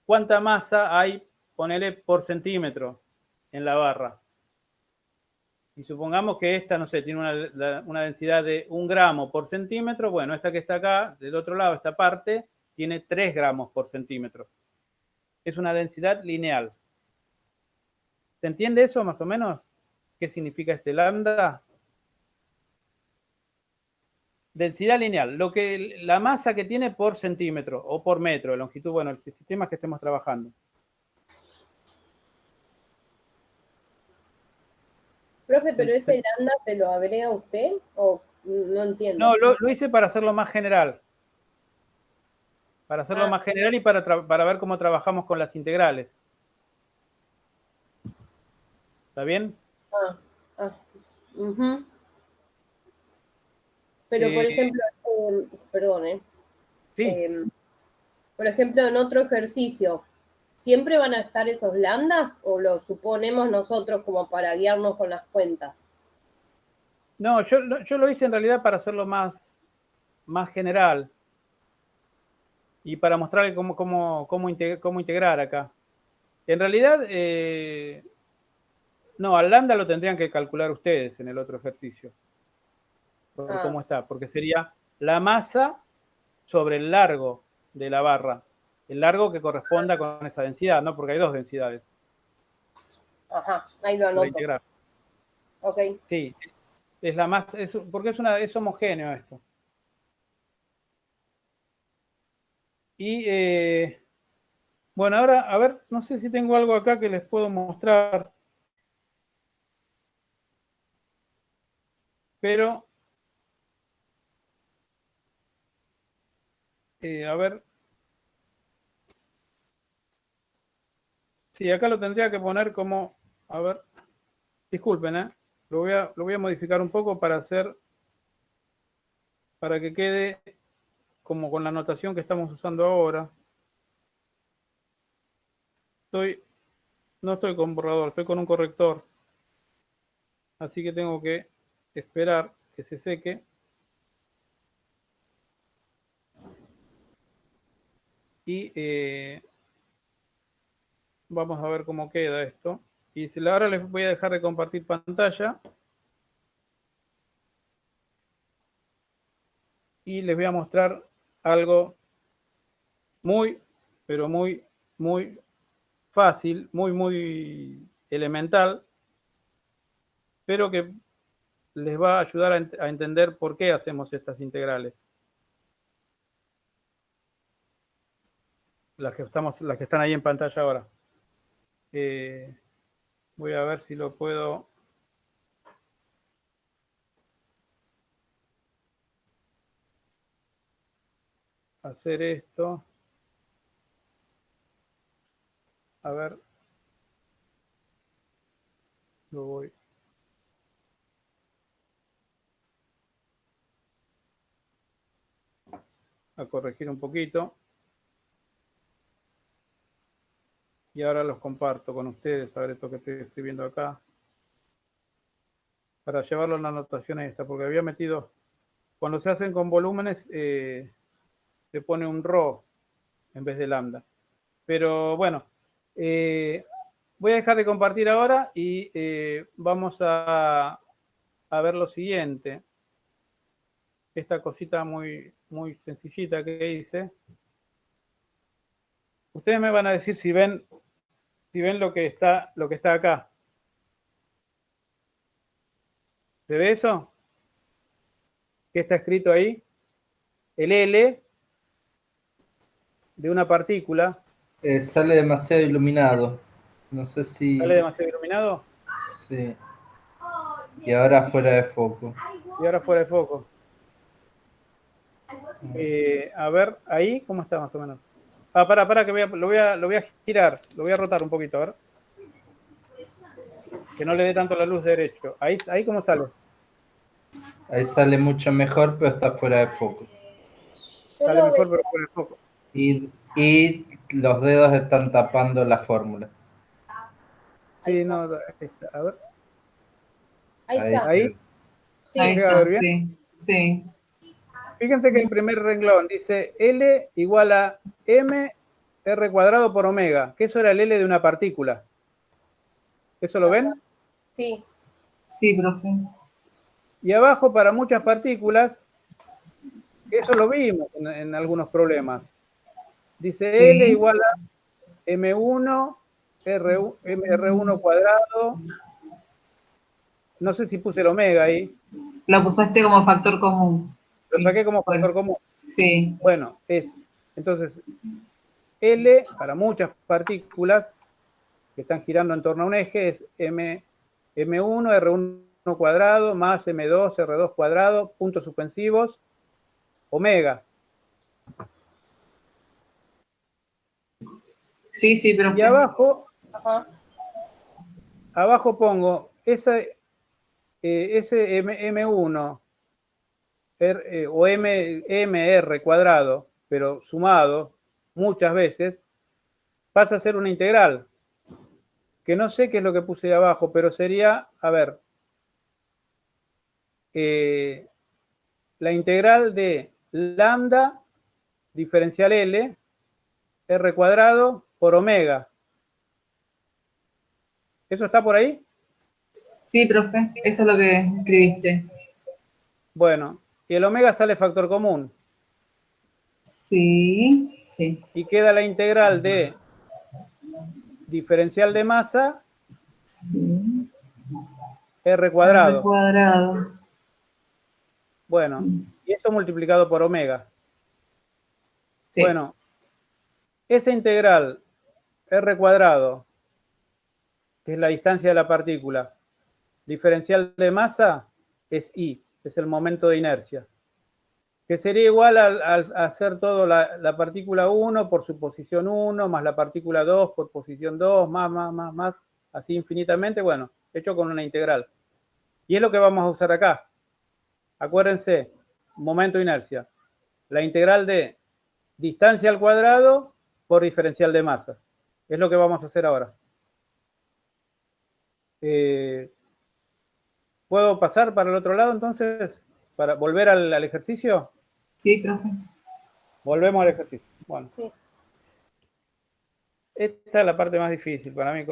cuánta masa hay, ponele, por centímetro en la barra. Y supongamos que esta, no sé, tiene una densidad de 1 gramo por centímetro. Bueno, esta que está acá, del otro lado, esta parte, tiene 3 gramos por centímetro. Es una densidad lineal. ¿Se entiende eso más o menos? ¿Qué significa este lambda? Densidad lineal, la masa que tiene por centímetro o por metro de longitud, bueno, el sistema que estemos trabajando. Profe, ¿pero ese lambda se lo agrega usted? ¿O no entiendo? No, lo hice para hacerlo más general. Para hacerlo más general y para ver cómo trabajamos con las integrales. ¿Está bien? Pero, por ejemplo, perdón, Sí. por ejemplo, en otro ejercicio, ¿siempre van a estar esos lambdas o lo suponemos nosotros como para guiarnos con las cuentas? No, yo lo hice en realidad para hacerlo más general y para mostrarle cómo integrar acá. En realidad, no, al lambda lo tendrían que calcular ustedes en el otro ejercicio. Por cómo está, porque sería la masa sobre el largo de la barra. El largo que corresponda con esa densidad, ¿no? Porque hay 2 densidades. Ajá, ahí lo anoto. Ok. Sí, es la masa, porque es homogéneo esto. Y bueno, ahora, a ver, no sé si tengo algo acá que les puedo mostrar. Pero, a ver. Sí, acá lo tendría que poner como, a ver, disculpen, lo voy a modificar un poco para que quede como con la notación que estamos usando ahora. No estoy con borrador, estoy con un corrector. Así que tengo que esperar que se seque. Y vamos a ver cómo queda esto. Y ahora les voy a dejar de compartir pantalla. Y les voy a mostrar algo muy, pero muy, muy fácil, muy elemental, pero que les va a ayudar a entender por qué hacemos estas integrales. Las que están ahí en pantalla ahora. Voy a ver si lo puedo hacer esto. A ver. Lo voy a corregir un poquito. Y ahora los comparto con ustedes. A ver esto que estoy escribiendo acá. Para llevarlo a la anotación esta. Porque había metido... Cuando se hacen con volúmenes, se pone un rho en vez de lambda. Pero bueno, voy a dejar de compartir ahora y vamos a ver lo siguiente. Esta cosita muy sencillita que hice. Ustedes me van a decir si ven lo que está acá. ¿Se ve eso? ¿Qué está escrito ahí? El L de una partícula. Sale demasiado iluminado. No sé si... ¿Sale demasiado iluminado? Sí. Y ahora fuera de foco. Y ahora fuera de foco. A ver, ahí, ¿cómo está más o menos? Pará, que lo voy a girar, lo voy a rotar un poquito, a ver. Que no le dé tanto la luz derecho. Ahí ¿cómo sale? Ahí sale mucho mejor, pero está fuera de foco. Yo Sale lo mejor, veo. pero por el foco. Y los dedos están tapando la fórmula. Sí, no, ahí está. A ver. Ahí está. Ahí. Sí. Ahí ¿Llega a ver está, bien? sí. Fíjense que el primer renglón dice L igual a M R cuadrado por omega, que eso era el L de una partícula. ¿Eso lo ven? Sí. Sí, profe. Y abajo, para muchas partículas, eso lo vimos en algunos problemas. Dice Sí. L igual a M1 R1 cuadrado. No sé si puse el omega ahí. Lo pusiste como factor común. Lo Sí. saqué como Bueno, factor común. sí. Bueno, entonces, L para muchas partículas que están girando en torno a un eje es M1 R1 cuadrado más M2 R2 cuadrado, puntos suspensivos, omega. Sí, sí, Y profe. Ajá. abajo pongo ese M1 o MR cuadrado, pero sumado muchas veces, pasa a ser una integral, que no sé qué es lo que puse ahí abajo, pero sería, a ver, la integral de lambda diferencial L, R cuadrado por omega. ¿Eso está por ahí? Sí, profe. Eso es lo que escribiste. Bueno, y el omega sale factor común. Sí, sí. Y queda la integral de diferencial de masa Sí. R R cuadrado. cuadrado. Bueno, y eso multiplicado por omega. Sí. Bueno, esa integral R cuadrado, que es la distancia de la partícula, diferencial de masa, es I, es el momento de inercia. Que sería igual al hacer todo la partícula 1 por su posición 1, más la partícula 2 por posición 2, más, así infinitamente, bueno, hecho con una integral. Y es lo que vamos a usar acá. Acuérdense, momento de inercia. La integral de distancia al cuadrado por diferencial de masa. Es lo que vamos a hacer ahora. ¿Puedo pasar para el otro lado entonces? ¿Para volver al ejercicio? Sí, profe. Volvemos al ejercicio. Bueno. Sí. Esta es la parte más difícil para mí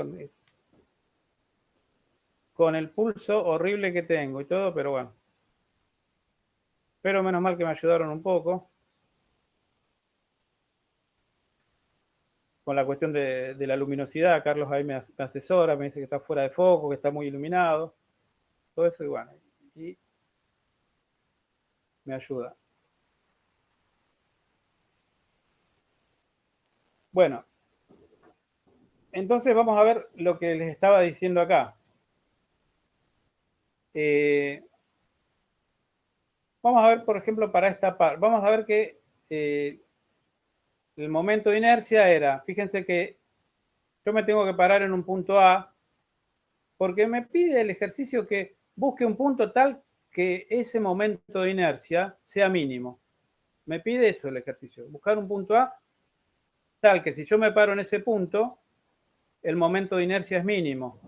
con el pulso horrible que tengo y todo, pero bueno. Pero menos mal que me ayudaron un poco con la cuestión de la luminosidad. Carlos ahí me asesora, me dice que está fuera de foco, que está muy iluminado. Todo eso y bueno. Y me ayuda. Bueno. Entonces vamos a ver lo que les estaba diciendo acá. Vamos a ver, por ejemplo, para esta parte. Vamos a ver que el momento de inercia era, fíjense que yo me tengo que parar en un punto A porque me pide el ejercicio que busque un punto tal que ese momento de inercia sea mínimo. Me pide eso el ejercicio, buscar un punto A tal que si yo me paro en ese punto, el momento de inercia es mínimo.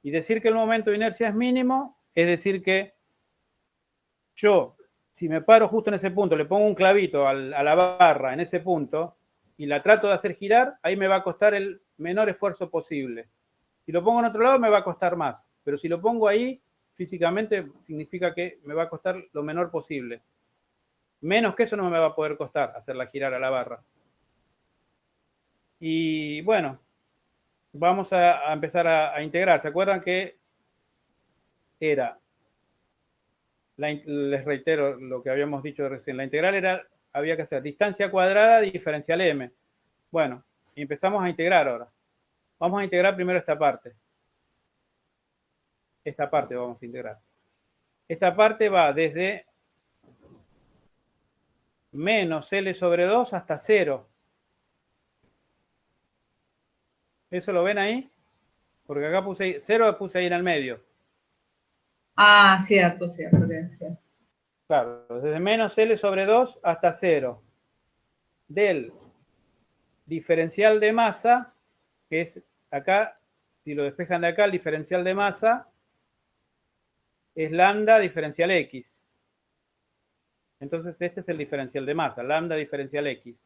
Y decir que el momento de inercia es mínimo es decir que yo, si me paro justo en ese punto, le pongo un clavito a la barra en ese punto y la trato de hacer girar, ahí me va a costar el menor esfuerzo posible. Si lo pongo en otro lado, me va a costar más. Pero si lo pongo ahí, físicamente significa que me va a costar lo menor posible. Menos que eso no me va a poder costar hacerla girar a la barra. Y bueno, vamos a empezar a integrar. ¿Se acuerdan que era? Les reitero lo que habíamos dicho recién. La integral era, había que hacer distancia cuadrada diferencial m. Bueno, y empezamos a integrar ahora. Vamos a integrar primero esta parte. Esta parte vamos a integrar. Esta parte va desde menos L sobre 2 hasta 0. ¿Eso lo ven ahí? Porque acá puse 0, puse ahí en el medio. Ah, cierto, gracias. Claro, desde menos L sobre 2 hasta 0. Del diferencial de masa, que es acá, si lo despejan de acá, el diferencial de masa es lambda diferencial X. Entonces este es el diferencial de masa, lambda diferencial X.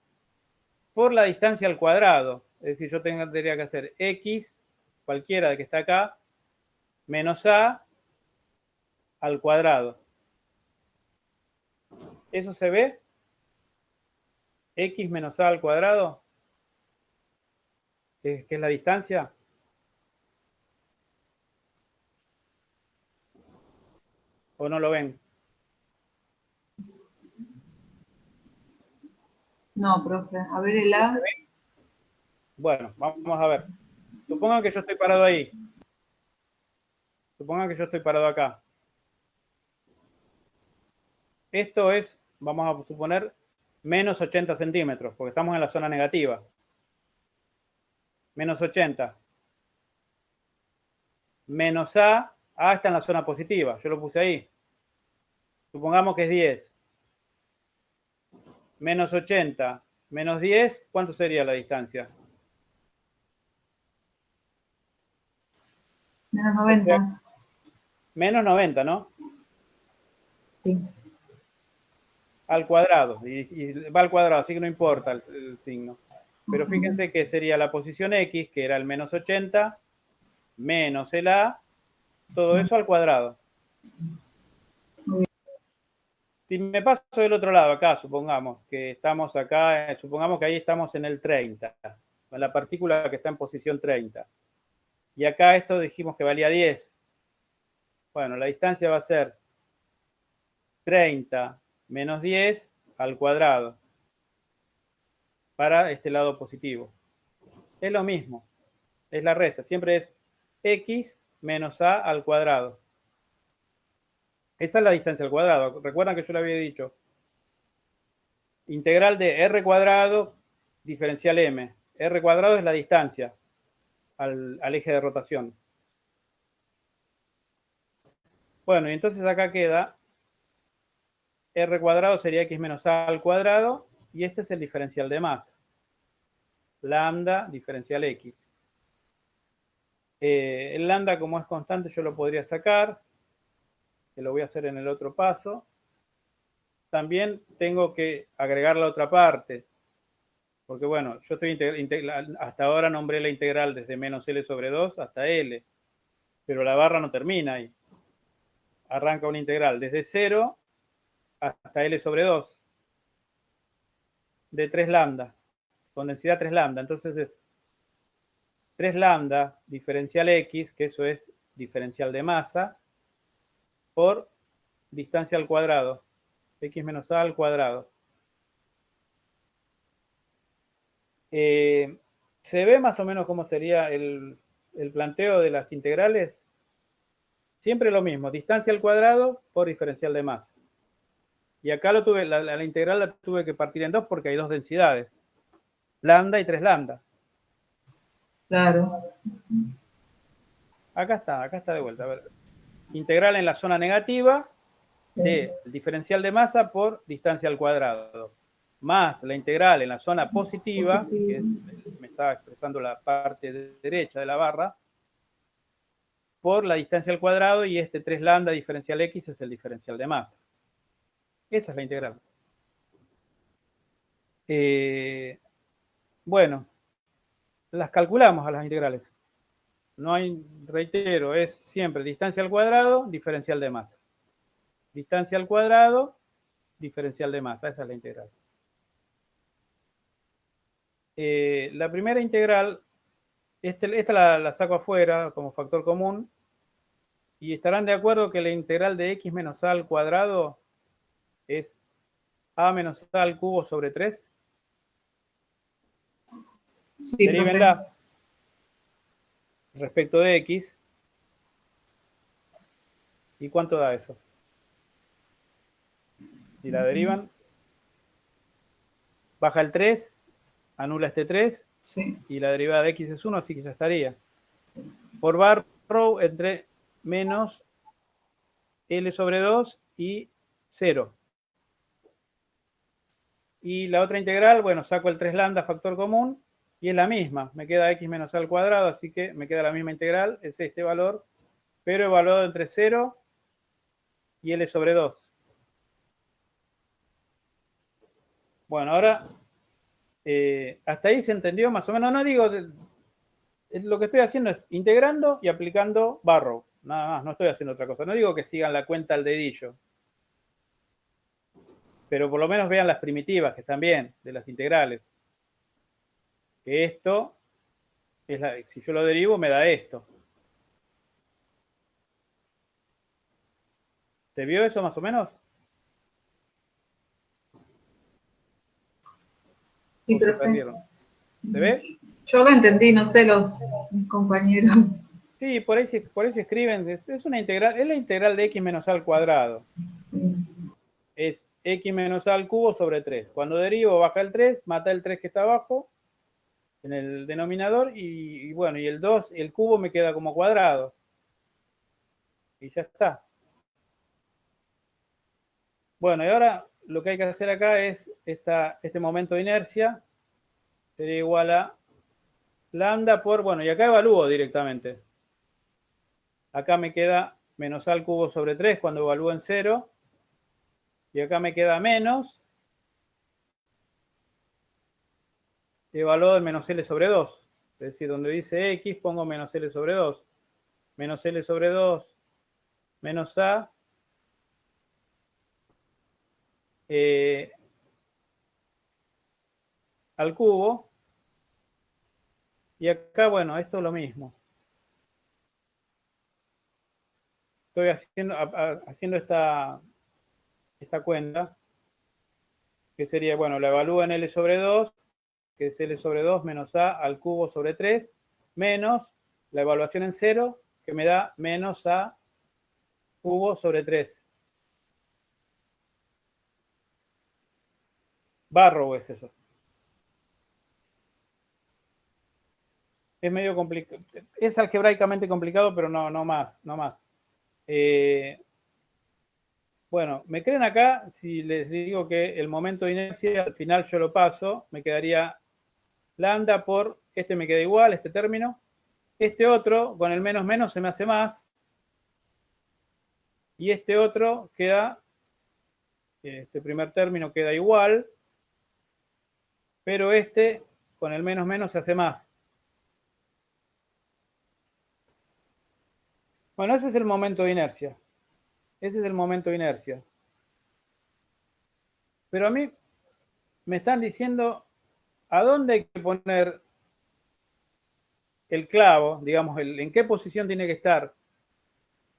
Por la distancia al cuadrado, es decir, yo tendría que hacer X, cualquiera de que está acá, menos A al cuadrado. ¿Eso se ve? X menos A al cuadrado, que es la distancia. ¿O no lo ven? No, profe. A ver el A. Bueno, vamos a ver. Supongan que yo estoy parado ahí. Supongan que yo estoy parado acá. Esto es, vamos a suponer, menos 80 centímetros, porque estamos en la zona negativa. Menos 80. Menos A está en la zona positiva. Yo lo puse ahí. Supongamos que es 10. Menos 80, menos 10, ¿cuánto sería la distancia? Menos 90. Menos 90, ¿no? Sí. Al cuadrado. Y va al cuadrado, así que no importa el signo. Pero fíjense que sería la posición X, que era el menos 80, menos el A, todo eso al cuadrado. Si me paso del otro lado, acá, supongamos que estamos acá, supongamos que ahí estamos en el 30, con la partícula que está en posición 30. Y acá esto dijimos que valía 10. Bueno, la distancia va a ser 30 menos 10 al cuadrado para este lado positivo. Es lo mismo, es la resta, siempre es X menos A al cuadrado. Esa es la distancia al cuadrado. Recuerdan que yo le había dicho integral de R cuadrado diferencial M. R cuadrado es la distancia al eje de rotación. Bueno, y entonces acá queda R cuadrado sería X menos A al cuadrado y este es el diferencial de masa. Lambda diferencial X. El lambda, como es constante, yo lo podría sacar, que lo voy a hacer en el otro paso. También tengo que agregar la otra parte, porque bueno, yo estoy hasta ahora nombré la integral desde menos L sobre 2 hasta L, pero la barra no termina ahí. Arranca una integral desde 0 hasta L sobre 2 de 3 lambda, con densidad 3 lambda. Entonces es 3 lambda diferencial X, que eso es diferencial de masa, por distancia al cuadrado, X menos A al cuadrado. ¿Se ve más o menos cómo sería el planteo de las integrales? Siempre lo mismo, distancia al cuadrado por diferencial de masa. Y acá lo tuve, la integral la tuve que partir en dos porque hay dos densidades, lambda y 3 lambda. Claro. Acá está de vuelta. A ver. Integral en la zona negativa de diferencial de masa por distancia al cuadrado, más la integral en la zona positiva, que es, me estaba expresando la parte derecha de la barra, por la distancia al cuadrado, y este 3 lambda diferencial X es el diferencial de masa. Esa es la integral. Bueno, las calculamos a las integrales. No hay, reitero, es siempre distancia al cuadrado, diferencial de masa. Distancia al cuadrado, diferencial de masa. Esa es la integral. La primera integral, esta la saco afuera como factor común, y estarán de acuerdo que la integral de X menos A al cuadrado es A menos A al cubo sobre 3. Sí, Derívenla respecto de X. ¿Y cuánto da eso? Si la derivan, baja el 3, anula este 3 Sí. y la derivada de x es 1, así que ya estaría. Por Barrow entre menos L sobre 2 y 0. Y la otra integral, bueno, saco el 3 lambda factor común y es la misma. Me queda x menos a al cuadrado, así que me queda la misma integral, es este valor, pero evaluado entre 0 y L sobre 2. Bueno, ahora, hasta ahí se entendió más o menos. No digo, lo que estoy haciendo es integrando y aplicando Barrow. Nada más, no estoy haciendo otra cosa. No digo que sigan la cuenta al dedillo. Pero por lo menos vean las primitivas, que están bien, de las integrales. Que esto, si yo lo derivo, me da esto. ¿Se vio eso más o menos? Sí, ¿O se profe. perdieron? ¿Se ve? Yo lo entendí, no sé mis compañeros. Sí, por ahí se escriben. Es una integral, es la integral de x menos a al cuadrado. Es x menos a al cubo sobre 3. Cuando derivo, baja el 3, mata el 3 que está abajo en el denominador y bueno, y el 2, el cubo me queda como cuadrado. Y ya está. Bueno, y ahora lo que hay que hacer acá es este momento de inercia sería igual a lambda por, bueno, y acá evalúo directamente. Acá me queda menos a al cubo sobre 3 cuando evalúo en 0. Y acá me queda menos evaluado en menos L sobre 2. Es decir, donde dice X pongo menos L sobre 2. Menos L sobre 2 menos A al cubo. Y acá, bueno, esto es lo mismo. Estoy haciendo esta cuenta, que sería, bueno, la evalúo en L sobre 2, que es L sobre 2 menos A al cubo sobre 3, menos la evaluación en 0, que me da menos A cubo sobre 3. Barrow es eso. Es medio complicado. Es algebraicamente complicado, pero no más. Bueno, me creen acá, si les digo que el momento de inercia, al final yo lo paso, me quedaría lambda por, este me queda igual, este término. Este otro, con el menos menos se me hace más. Y este otro queda, este primer término queda igual, pero este, con el menos menos se hace más. Bueno, ese es el momento de inercia. Ese es el momento de inercia. Pero a mí me están diciendo a dónde hay que poner el clavo, digamos, en qué posición tiene que estar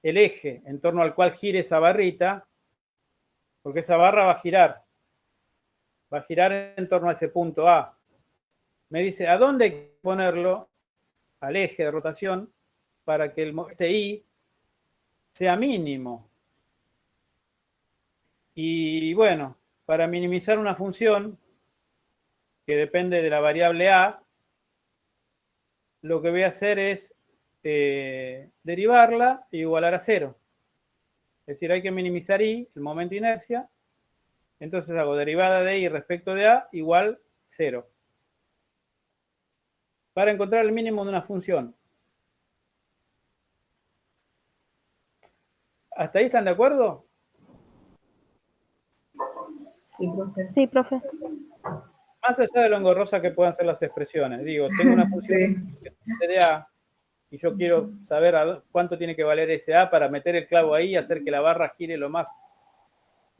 el eje en torno al cual gire esa barrita, porque esa barra va a girar en torno a ese punto A. Me dice a dónde hay que ponerlo al eje de rotación para que este I sea mínimo. Y bueno, para minimizar una función que depende de la variable A, lo que voy a hacer es derivarla e igualar a 0. Es decir, hay que minimizar I, el momento de inercia. Entonces hago derivada de I respecto de A igual 0. Para encontrar el mínimo de una función. ¿Hasta ahí están de acuerdo? Sí, profe. Sí, profe. Más allá de lo engorrosa que puedan ser las expresiones. Digo, tengo una función de A y yo quiero saber cuánto tiene que valer ese A para meter el clavo ahí y hacer que la barra gire lo más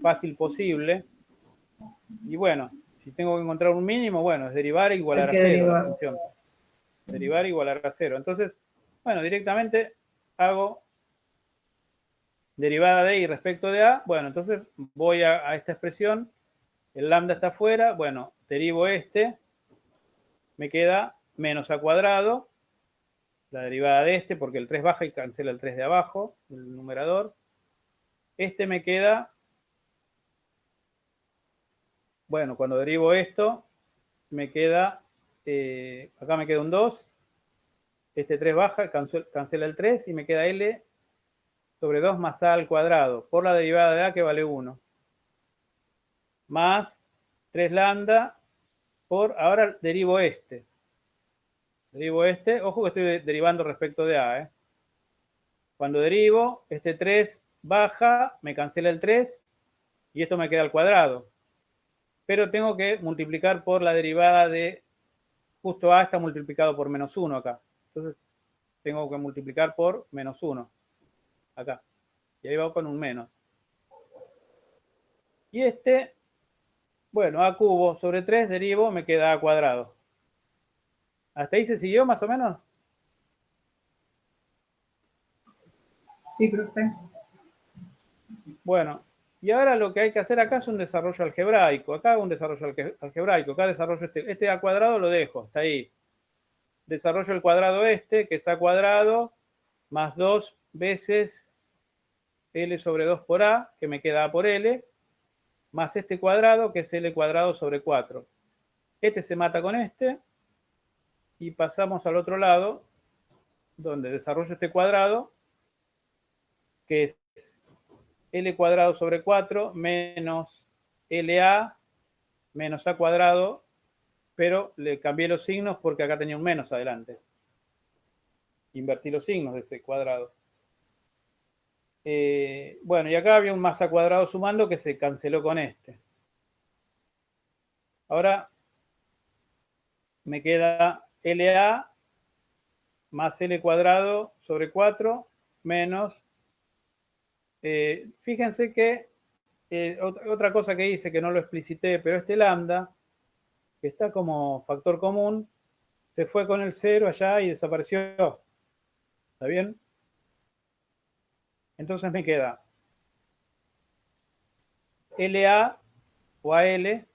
fácil posible. Y bueno, si tengo que encontrar un mínimo, bueno, es derivar e igualar a 0 la función. Derivar e igualar a 0. Entonces, bueno, directamente hago derivada de I respecto de A. Bueno, entonces voy a esta expresión. El lambda está afuera. Bueno, derivo este. Me queda menos A cuadrado. La derivada de este, porque el 3 baja y cancela el 3 de abajo, el numerador. Este me queda, bueno, cuando derivo esto, me queda acá me queda un 2. Este 3 baja, cancela el 3 y me queda L sobre 2 más A al cuadrado por la derivada de A que vale 1. Más 3 lambda por, ahora derivo este. Ojo que estoy derivando respecto de A. Cuando derivo, este 3 baja, me cancela el 3 y esto me queda al cuadrado. Pero tengo que multiplicar por la derivada de, justo A está multiplicado por menos 1 acá. Entonces tengo que multiplicar por menos 1 acá. Y ahí va con un menos. Y este, bueno, A cubo sobre 3 derivo, me queda A cuadrado. ¿Hasta ahí se siguió más o menos? Sí, profe. Bueno, y ahora lo que hay que hacer acá es un desarrollo algebraico. Acá hago un desarrollo algebraico. Acá desarrollo este A cuadrado lo dejo, está ahí. Desarrollo el cuadrado este, que es A cuadrado, más 2 veces L sobre 2 por A, que me queda A por L, más este cuadrado, que es L cuadrado sobre 4. Este se mata con este, y pasamos al otro lado, donde desarrollo este cuadrado, que es L cuadrado sobre 4 menos LA menos A cuadrado, pero le cambié los signos porque acá tenía un menos adelante. Invertí los signos de ese cuadrado. Bueno, y acá había un más A cuadrado sumando que se canceló con este. Ahora me queda LA más L cuadrado sobre 4 menos... fíjense que otra cosa que hice que no lo explicité, pero este lambda, que está como factor común, se fue con el 0 allá y desapareció. ¿Está bien? Entonces me queda LA o AL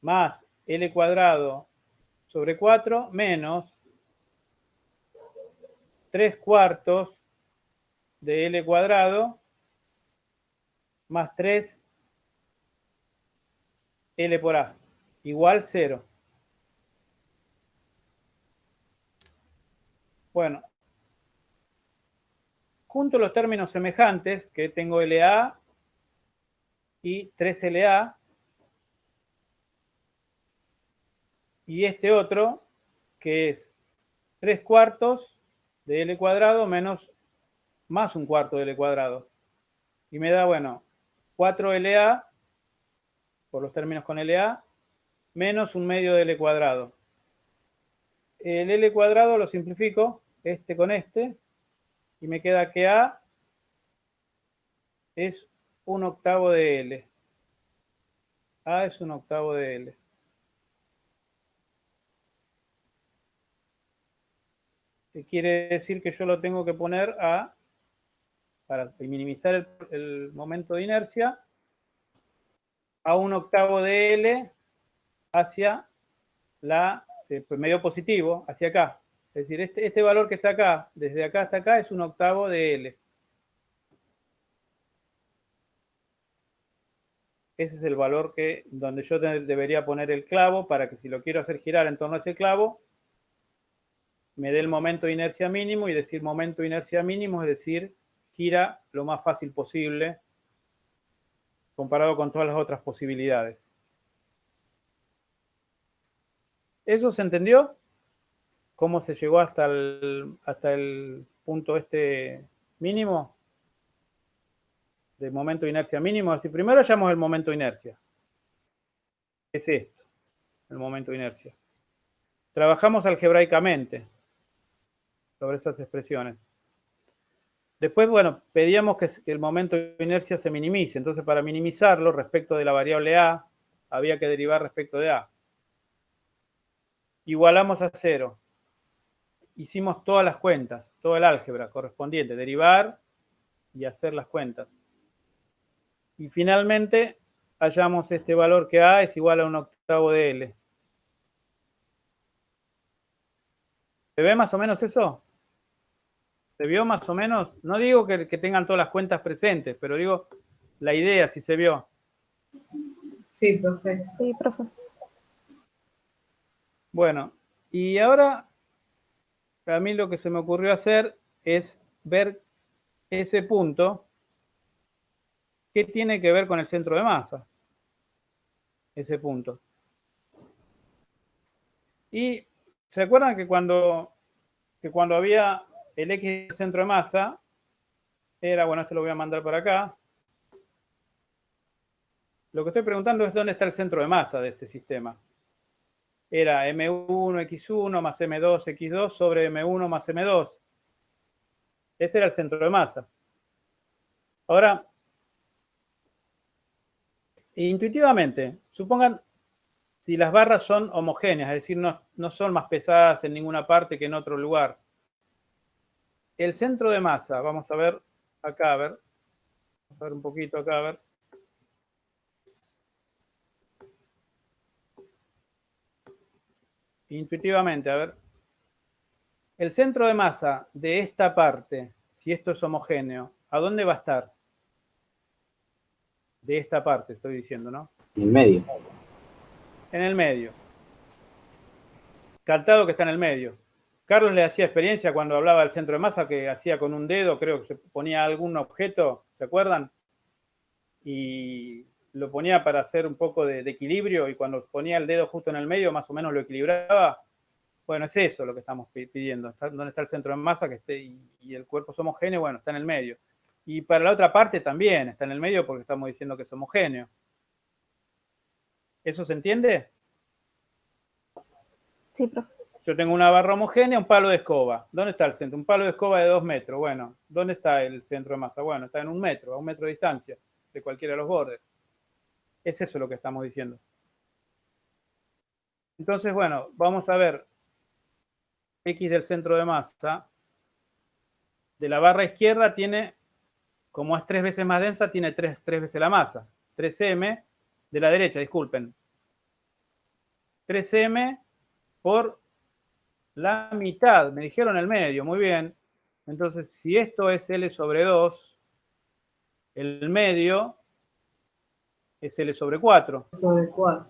más L cuadrado sobre 4 menos 3 cuartos de L cuadrado más 3 L por A igual 0. Bueno, junto los términos semejantes, que tengo LA y 3LA, y este otro, que es 3 cuartos de L cuadrado menos más un cuarto de L cuadrado. Y me da, bueno, 4LA, por los términos con LA, menos un medio de L cuadrado. El L cuadrado lo simplifico, este con este, y me queda que A es 1/8 de L. A es 1/8 de L. Que quiere decir que yo lo tengo que poner a, para minimizar el momento de inercia, a 1/8 de L hacia la medio positivo, hacia acá. Es decir, este valor que está acá, desde acá hasta acá, es 1/8 de L. Ese es el valor donde yo debería poner el clavo para que si lo quiero hacer girar en torno a ese clavo, me dé el momento de inercia mínimo, y decir momento de inercia mínimo es decir, gira lo más fácil posible comparado con todas las otras posibilidades. ¿Eso se entendió? ¿Cómo se llegó hasta el punto este mínimo? De momento de inercia mínimo. Así, primero hallamos el momento de inercia. Es esto, el momento de inercia. Trabajamos algebraicamente sobre esas expresiones. Después, bueno, pedíamos que el momento de inercia se minimice. Entonces, para minimizarlo respecto de la variable A, había que derivar respecto de A. Igualamos a 0. Hicimos todas las cuentas, todo el álgebra correspondiente, derivar y hacer las cuentas. Y finalmente hallamos este valor que A es igual a 1/8 de L. ¿Se ve más o menos eso? ¿Se vio más o menos? No digo que tengan todas las cuentas presentes, pero digo la idea, si se vio. Sí, profe. Sí, profe. Bueno, y ahora a mí lo que se me ocurrió hacer es ver ese punto, ¿qué tiene que ver con el centro de masa? Ese punto. Y ¿se acuerdan que cuando había el X del centro de masa, era, bueno, esto lo voy a mandar para acá. Lo que estoy preguntando es dónde está el centro de masa de este sistema. Era M1X1 más M2X2 sobre M1 más M2. Ese era el centro de masa. Ahora, intuitivamente, supongan si las barras son homogéneas, es decir, no son más pesadas en ninguna parte que en otro lugar. El centro de masa, vamos a ver acá, a ver. Vamos a ver un poquito acá, a ver. Intuitivamente, a ver. El centro de masa de esta parte, si esto es homogéneo, ¿a dónde va a estar? De esta parte, estoy diciendo, ¿no? En el medio. En el medio. Caltado que está en el medio. Carlos le hacía experiencia cuando hablaba del centro de masa que hacía con un dedo, creo que se ponía algún objeto, ¿se acuerdan? Y lo ponía para hacer un poco de equilibrio y cuando ponía el dedo justo en el medio más o menos lo equilibraba. Bueno, es eso lo que estamos pidiendo. ¿Dónde está el centro de masa? Que esté, y el cuerpo es homogéneo, bueno, está en el medio. Y para la otra parte también está en el medio porque estamos diciendo que es homogéneo. ¿Eso se entiende? Sí, profe. Yo tengo una barra homogénea, un palo de escoba. ¿Dónde está el centro? Un palo de escoba de 2 metros. Bueno, ¿dónde está el centro de masa? Bueno, está en 1 metro, a 1 metro de distancia de cualquiera de los bordes. Es eso lo que estamos diciendo. Entonces, bueno, vamos a ver X del centro de masa. De la barra izquierda tiene, como es 3 veces más densa, tiene 3 veces la masa. 3m, de la derecha, disculpen. 3m por la mitad, me dijeron el medio, muy bien. Entonces, si esto es L sobre 2, el medio es L sobre 4. Sobre 4.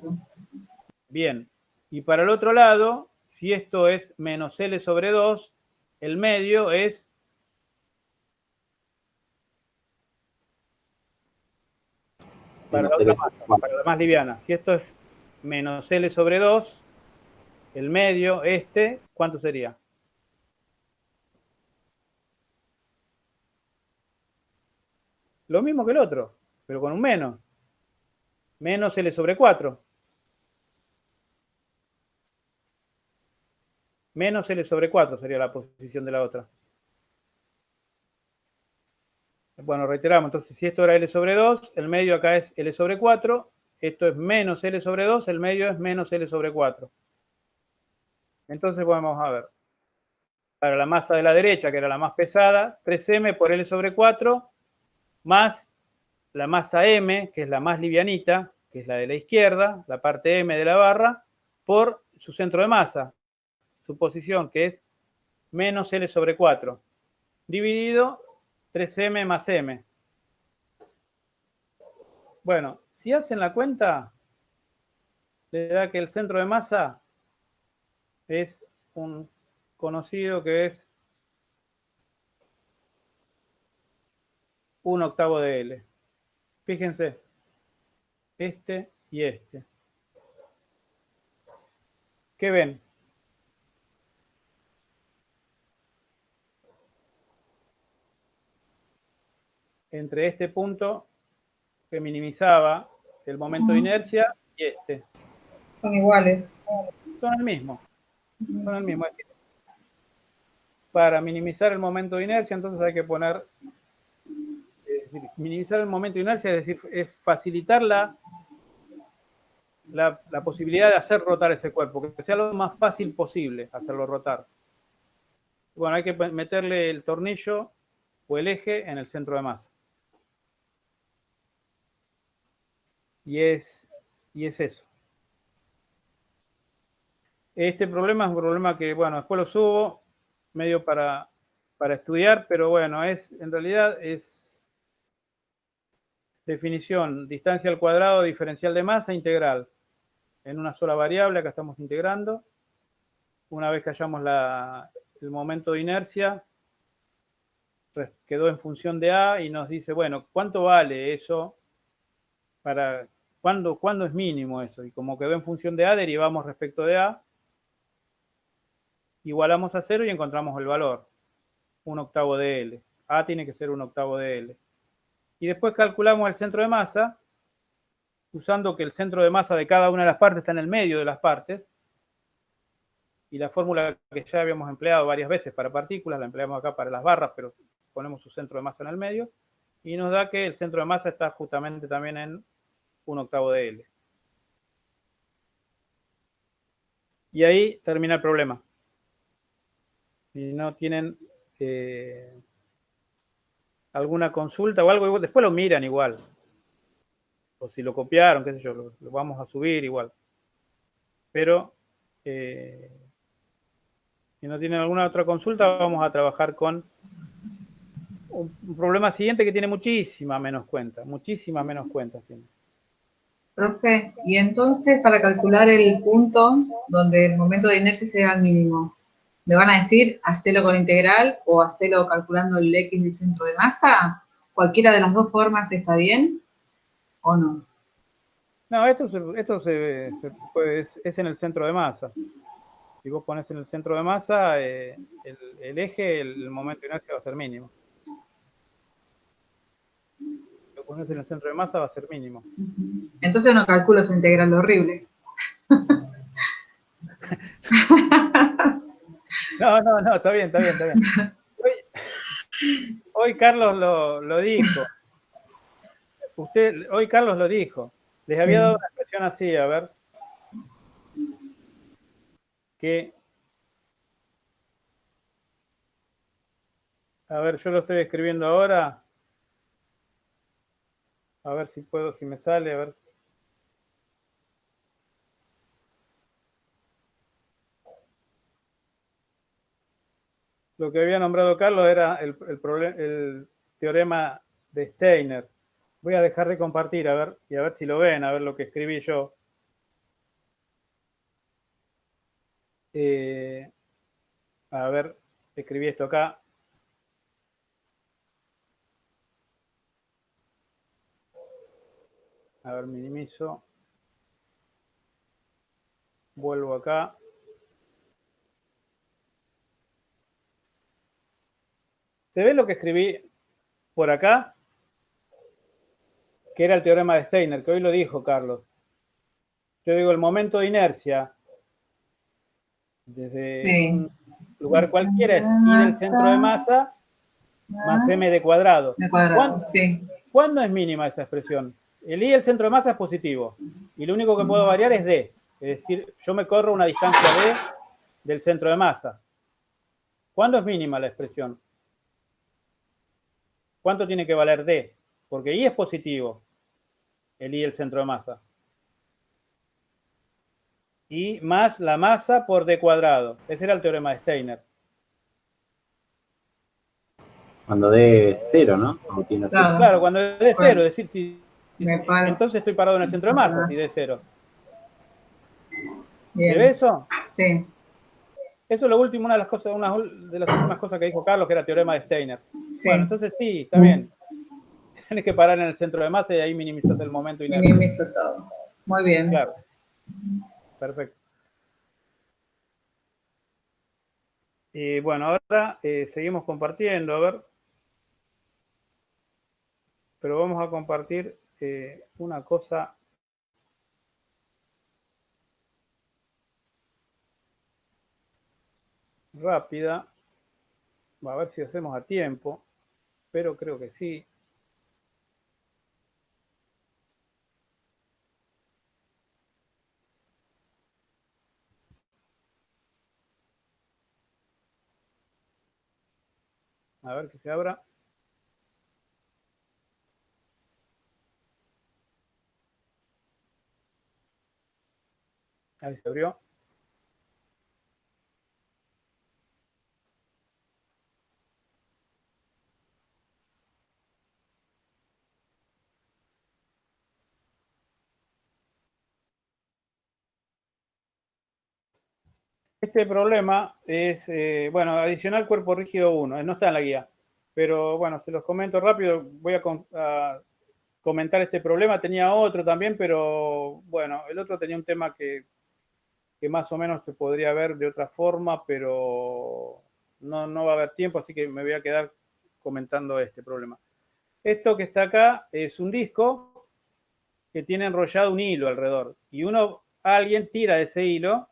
Bien. Y para el otro lado, si esto es menos L sobre 2, el medio es para la otra masa, para la más liviana. Si esto es menos L sobre 2, el medio, ¿cuánto sería? Lo mismo que el otro, pero con un menos. Menos L sobre 4. Menos L sobre 4 sería la posición de la otra. Bueno, reiteramos. Entonces, si esto era L sobre 2, el medio acá es L sobre 4. Esto es menos L sobre 2, el medio es menos L sobre 4. Entonces, vamos a ver. Para la masa de la derecha, que era la más pesada, 3m por L sobre 4, más la masa m, que es la más livianita, que es la de la izquierda, la parte m de la barra, por su centro de masa, su posición, que es menos L sobre 4, dividido 3m más m. Bueno, si hacen la cuenta, le da que el centro de masa es un conocido que es 1/8 de L. Fíjense, este y este. ¿Qué ven? Entre este punto que minimizaba el momento de inercia y este. Son iguales. Son el mismo. Son el mismo. Es decir, para minimizar el momento de inercia, entonces hay que poner, minimizar el momento de inercia, es decir, es facilitar la posibilidad de hacer rotar ese cuerpo, que sea lo más fácil posible hacerlo rotar. Bueno, hay que meterle el tornillo o el eje en el centro de masa. Y es eso. Este problema es un problema que, bueno, después lo subo, medio para estudiar, pero bueno, en realidad es definición, distancia al cuadrado, diferencial de masa, integral. En una sola variable, acá estamos integrando. una vez que hallamos el momento de inercia, pues quedó en función de A y nos dice, bueno, ¿cuánto vale eso? ¿Cuándo es mínimo eso? Y como quedó en función de A, derivamos respecto de A, igualamos a 0 y encontramos el valor, 1/8 de L. A tiene que ser 1/8 de L. Y después calculamos el centro de masa, usando que el centro de masa de cada una de las partes está en el medio de las partes, y la fórmula que ya habíamos empleado varias veces para partículas, la empleamos acá para las barras, pero ponemos su centro de masa en el medio, y nos da que el centro de masa está justamente también en 1/8 de L. Y ahí termina el problema. Si no tienen alguna consulta o algo, después lo miran igual. O si lo copiaron, qué sé yo, lo vamos a subir igual. Pero si no tienen alguna otra consulta, vamos a trabajar con un problema siguiente que tiene muchísimas menos cuentas tiene. Profe, y entonces para calcular el punto donde el momento de inercia sea el mínimo, ¿me van a decir hacelo con integral o hacelo calculando el X del centro de masa? ¿Cualquiera de las dos formas está bien o no? No, esto es en el centro de masa. Si vos pones en el centro de masa, el eje, el momento de inercia va a ser mínimo. Si lo pones en el centro de masa, va a ser mínimo. Entonces no calculo esa integral horrible. No, está bien. Hoy Carlos lo dijo. Hoy Carlos lo dijo. Les había dado una expresión así, a ver. A ver, yo lo estoy escribiendo ahora. A ver si puedo, si me sale, a ver. Lo que había nombrado Carlos era el teorema de Steiner. Voy a dejar de compartir, a ver, y a ver si lo ven, a ver lo que escribí yo. A ver, escribí esto acá. A ver, minimizo. Vuelvo acá. ¿Se ve lo que escribí por acá? Que era el teorema de Steiner, que hoy lo dijo Carlos. Yo digo el momento de inercia desde un lugar cualquiera es I del centro de masa más m de cuadrado. ¿Cuándo es mínima esa expresión? El I del centro de masa es positivo y lo único que puedo variar es D. Es decir, yo me corro una distancia D del centro de masa. ¿Cuándo es mínima la expresión? ¿Cuánto tiene que valer D? Porque I es positivo, el I del centro de masa. Y más la masa por D cuadrado. Ese era el teorema de Steiner. Cuando dé 0, ¿no? Claro, cuando dé 0, es decir, entonces estoy parado en el centro de masa, si dé 0. ¿Se ve eso? Sí. Eso es lo último, una de las últimas cosas que dijo Carlos, que era el teorema de Steiner. Sí. Bueno, entonces sí, está bien. Tienes que parar en el centro de masa y ahí minimizas el momento inercia. Minimizo todo. Muy bien. Claro. Perfecto. Y bueno, ahora seguimos compartiendo, a ver. Pero vamos a compartir una cosa rápida. A ver si hacemos a tiempo, pero creo que sí. A ver que se abra. Ahí se abrió. este problema es, bueno, adicional cuerpo rígido 1, no está en la guía, pero bueno, se los comento rápido, voy a comentar este problema, tenía otro también, pero bueno, el otro tenía un tema que más o menos se podría ver de otra forma, pero no va a haber tiempo, así que me voy a quedar comentando este problema. Esto que está acá es un disco que tiene enrollado un hilo alrededor, y alguien tira ese hilo,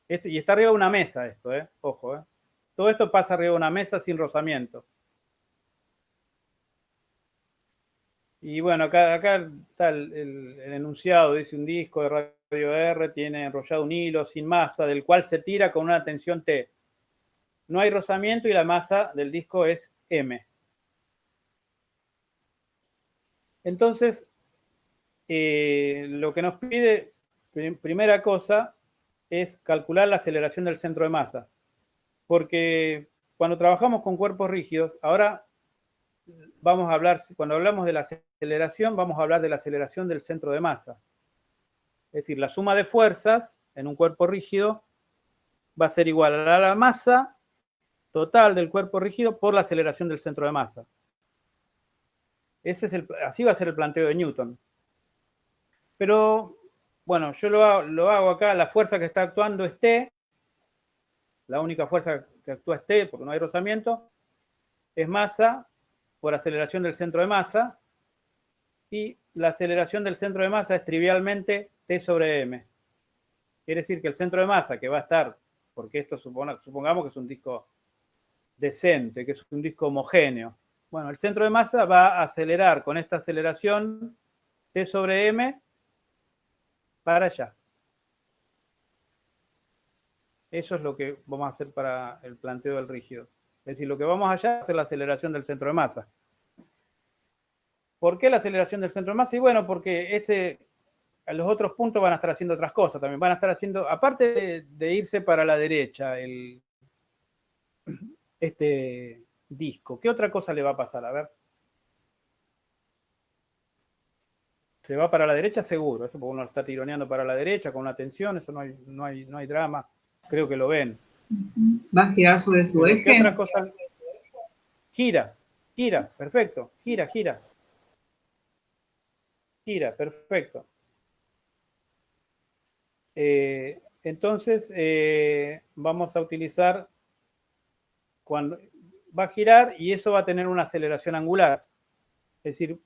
y está arriba de una mesa esto, ojo, todo esto pasa arriba de una mesa sin rozamiento. Y bueno, acá está el enunciado, dice un disco de radio R, tiene enrollado un hilo sin masa, del cual se tira con una tensión T. No hay rozamiento y la masa del disco es M. Entonces, lo que nos pide, primera cosa, es calcular la aceleración del centro de masa. Porque cuando trabajamos con cuerpos rígidos, ahora vamos a hablar, cuando hablamos de la aceleración, vamos a hablar de la aceleración del centro de masa. Es decir, la suma de fuerzas en un cuerpo rígido va a ser igual a la masa total del cuerpo rígido por la aceleración del centro de masa. Así va a ser el planteo de Newton. Pero, bueno, yo lo hago acá, la fuerza que está actuando es T, la única fuerza que actúa es T, porque no hay rozamiento, es masa por aceleración del centro de masa, y la aceleración del centro de masa es trivialmente T sobre M. Quiere decir que el centro de masa que va a estar, porque esto supongamos que es un disco decente, que es un disco homogéneo. Bueno, el centro de masa va a acelerar con esta aceleración T sobre M para allá. Eso es lo que vamos a hacer para el planteo del rígido. Es decir, lo que vamos allá es la aceleración del centro de masa. ¿Por qué la aceleración del centro de masa? Y bueno, porque los otros puntos van a estar haciendo otras cosas también. Van a estar haciendo, aparte de irse para la derecha, este disco, ¿qué otra cosa le va a pasar? A ver. Se va para la derecha seguro, eso porque uno está tironeando para la derecha con una tensión, eso no hay drama, creo que lo ven. ¿Va a girar sobre su Pero eje? ¿qué otra cosa? Gira, perfecto, gira, perfecto. Entonces, vamos a utilizar, cuando va a girar y eso va a tener una aceleración angular. Es decir,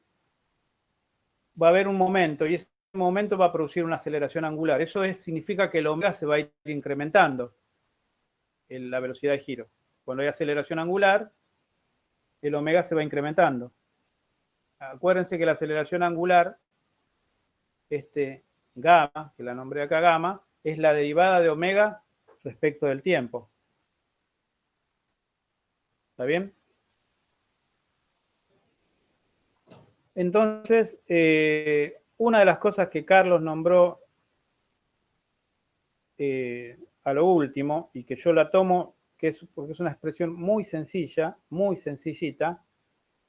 va a haber un momento y ese momento va a producir una aceleración angular. Eso significa que el omega se va a ir incrementando en la velocidad de giro. Cuando hay aceleración angular, el omega se va incrementando. Acuérdense que la aceleración angular, gamma, que la nombré acá gamma, es la derivada de omega respecto del tiempo. ¿Está bien? Entonces, una de las cosas que Carlos nombró a lo último, y que yo la tomo, porque es una expresión muy sencilla, muy sencillita,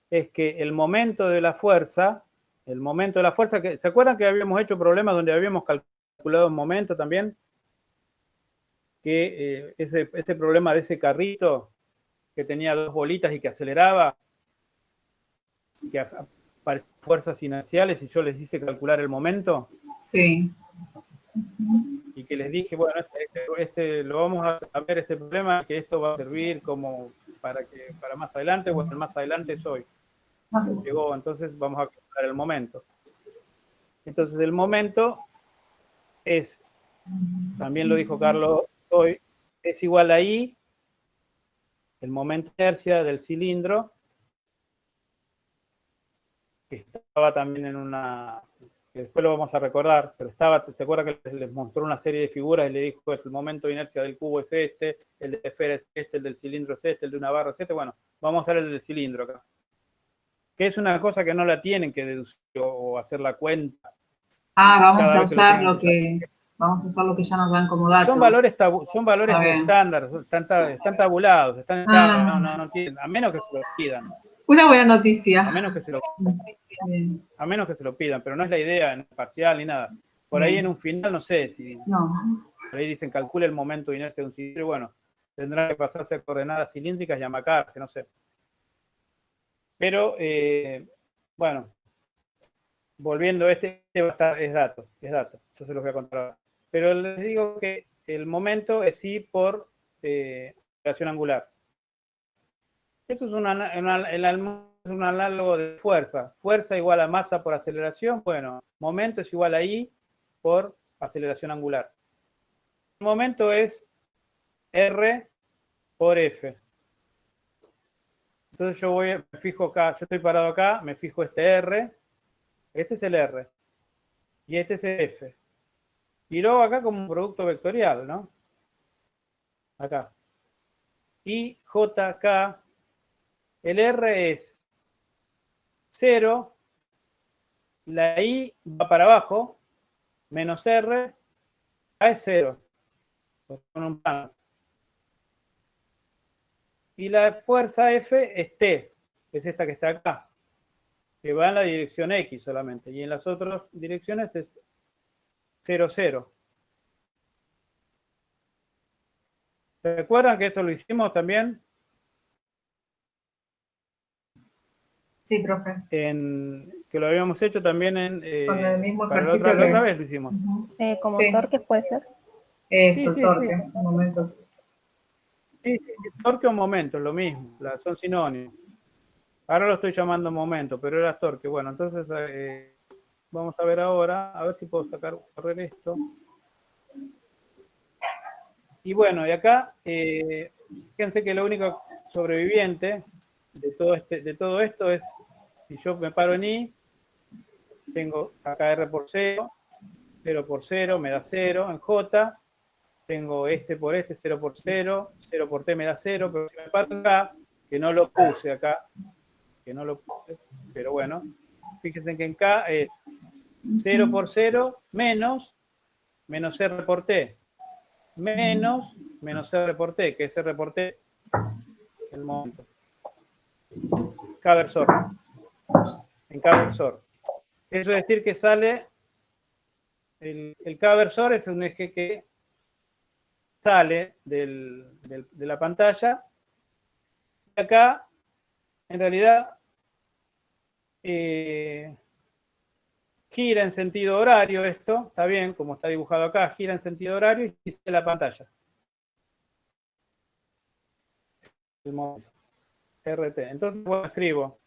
es que el momento de la fuerza, ¿se acuerdan que habíamos hecho problemas donde habíamos calculado un momento también? Que ese problema de ese carrito que tenía dos bolitas y que aceleraba, que aparecían fuerzas inerciales y yo les hice calcular el momento. Sí. Y que les dije, bueno, lo vamos a ver este problema, que esto va a servir como para más adelante, bueno, más adelante es hoy. Llegó, entonces vamos a calcular el momento. Entonces el momento es, también lo dijo Carlos hoy, es igual a I, el momento de inercia del cilindro, que estaba también en una, que después lo vamos a recordar, pero ¿se acuerda que les mostró una serie de figuras y le dijo, el momento de inercia del cubo es este, el de la esfera es este, el del cilindro es este, el de una barra es este? Bueno, vamos a hacer el del cilindro acá. Que es una cosa que no la tienen que deducir o hacer la cuenta. Vamos a usar lo que ya nos dan como datos. Son valores estándar, están tabulados, no tienen, a menos que se los pidan. Una buena noticia. A menos que se lo pidan, pero no es la idea en parcial ni nada. Por ahí en un final, no sé si... No. ahí dicen calcule el momento de inercia de un cilindro, bueno, tendrá que pasarse a coordenadas cilíndricas y amacarse, no sé. Pero, bueno, volviendo a es dato, yo se los voy a contar ahora. Pero les digo que el momento es I por aceleración angular. Esto es un análogo de fuerza. Fuerza igual a masa por aceleración. Bueno, momento es igual a I por aceleración angular. El momento es R por F. Entonces yo me fijo acá, yo estoy parado acá, me fijo este R, este es el R, y este es el F. Y luego acá como un producto vectorial, ¿no? Acá. Y JK, el R es 0, la I va para abajo, menos R, A es 0. Con un plano. Y la fuerza F es T, es esta que está acá, que va en la dirección X solamente, y en las otras direcciones es 0, 0. ¿Se recuerdan que esto lo hicimos también? Sí, profe. Que lo habíamos hecho también Con el mismo para ejercicio la otra vez lo hicimos. Como Sí. torques puede ser. Eso, Sí, torque, sí. un momento. Sí, torque o momento, es lo mismo, son sinónimos. Ahora lo estoy llamando momento, pero era torque. Bueno, entonces vamos a ver ahora, a ver si puedo correr esto. Y bueno, y acá, fíjense que lo único sobreviviente de todo esto es, si yo me paro en I, tengo acá R por 0, 0 por 0 me da 0, en J, tengo este por este, 0 por 0, 0 por T me da 0, pero si me paro acá, que no lo puse acá, pero bueno, fíjense que en K es 0 por 0 menos R por T, menos R por T, que es R por T, el momento. K versor. En K versor. Eso es decir que sale, el K versor es un eje que sale de la pantalla. Y acá, en realidad, gira en sentido horario esto, está bien, como está dibujado acá, gira en sentido horario y sale la pantalla. El momento. RT. Entonces, bueno, escribo.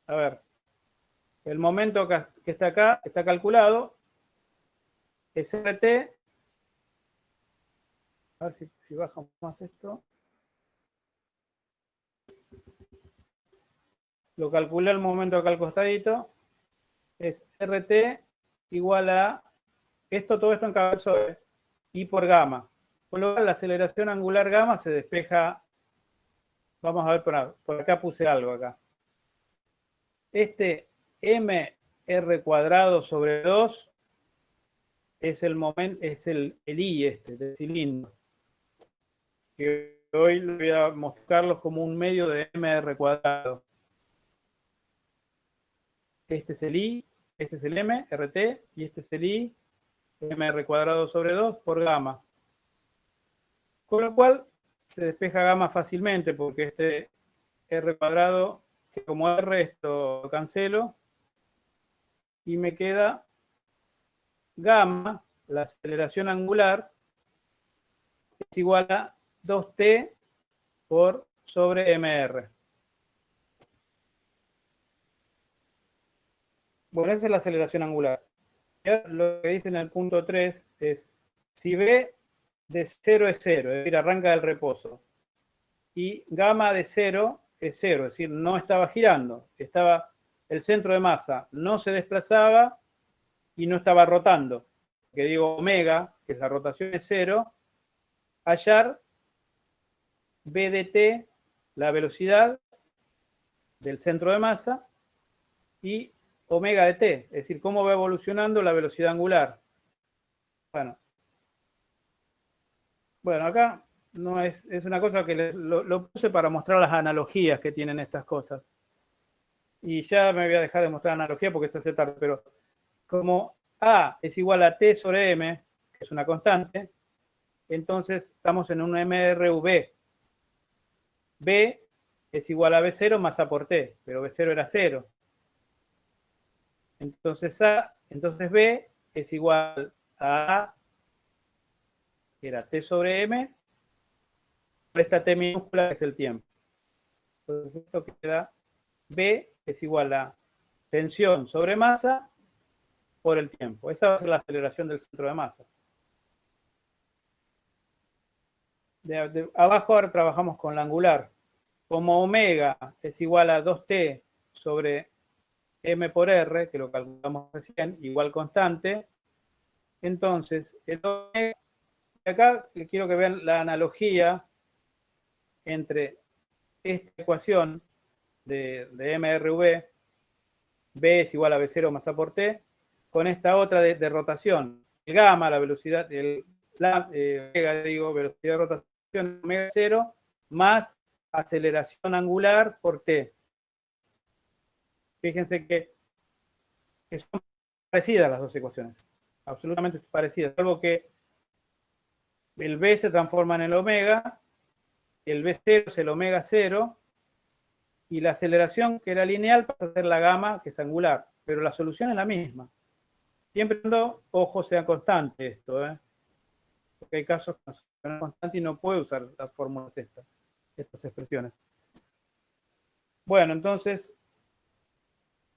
A ver. El momento que está acá está calculado. Es RT. A ver si baja más esto. Lo calculé el momento acá al costadito. Es RT igual a todo esto en cada versor, I por gamma. Con lo cual la aceleración angular gamma se despeja. Vamos a ver por acá puse algo acá. Este mr cuadrado sobre 2 es el momento, es el I del cilindro. Que hoy voy a mostrarlos como un medio de mr cuadrado. Este es el I, este es el M, RT, y este es el I, mr cuadrado sobre 2 por gamma. Con lo cual se despeja gamma fácilmente porque este R cuadrado, que como R esto lo cancelo, y me queda gamma, la aceleración angular, es igual a 2T por sobre MR. Bueno, esa es la aceleración angular. Lo que dice en el punto 3 es, si B de 0 es 0, es decir, arranca del reposo, y gamma de 0 es 0, es decir, no estaba girando, el centro de masa no se desplazaba y no estaba rotando, que digo omega, que es la rotación es 0, hallar B de t, la velocidad del centro de masa, y omega de t, es decir, cómo va evolucionando la velocidad angular. Bueno, acá no es una cosa que lo puse para mostrar las analogías que tienen estas cosas. Y ya me voy a dejar de mostrar analogía porque se hace tarde, pero como A es igual a T sobre M, que es una constante, entonces estamos en un MRV. B es igual a B0 más A por T, pero B0 era 0. Entonces B es igual a, que era T sobre M, por esta T minúscula que es el tiempo. Entonces esto queda, B es igual a tensión sobre masa por el tiempo. Esa va a ser la aceleración del centro de masa. Abajo ahora trabajamos con la angular. Como omega es igual a 2T sobre M por R, que lo calculamos recién, igual constante, entonces, el omega, acá quiero que vean la analogía entre esta ecuación de MRV, B es igual a B0 más A por T, con esta otra de rotación. El gamma, la velocidad, omega, digo, velocidad de rotación, omega 0, más aceleración angular por T. Fíjense que son parecidas las dos ecuaciones, absolutamente parecidas, salvo que el B se transforma en el omega, el B0 es el omega 0, y la aceleración, que era lineal, pasa a ser la gamma, que es angular, pero la solución es la misma. Siempre cuando, ojo, sea constante esto, porque hay casos que no son constantes y no puede usar las fórmulas estas expresiones. Bueno, entonces,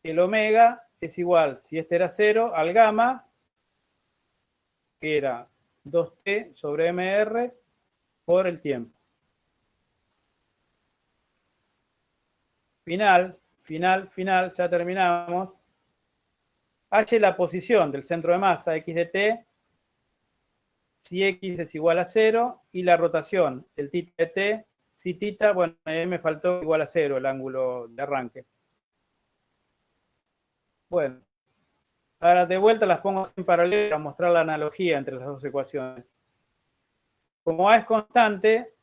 el omega es igual, si este era 0, al gamma, que era 2T sobre MR por el tiempo. Final, ya terminamos. H es la posición del centro de masa, X de T, si X es igual a 0, y la rotación, el θ de T, si θ, bueno, me faltó igual a 0, el ángulo de arranque. Bueno, ahora de vuelta las pongo en paralelo para mostrar la analogía entre las dos ecuaciones. Como A es constante,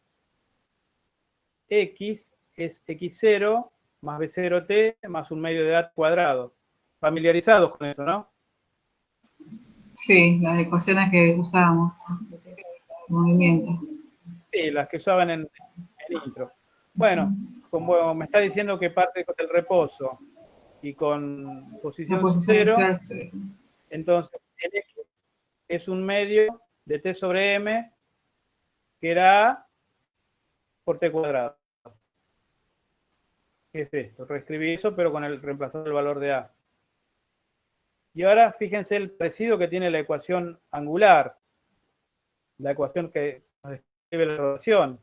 X es X0 más B0T más un medio de A cuadrado. Familiarizados con eso, ¿no? Sí, las ecuaciones que usábamos. Movimiento. Sí, las que usaban en intro. Bueno, como me está diciendo que parte con el reposo y con posición 0, entonces el X es un medio de T sobre M, que era A por T cuadrado. ¿Qué es esto? Reescribí eso, pero con el reemplazando el valor de A. Y ahora fíjense el parecido que tiene la ecuación angular, la ecuación que nos describe la rotación.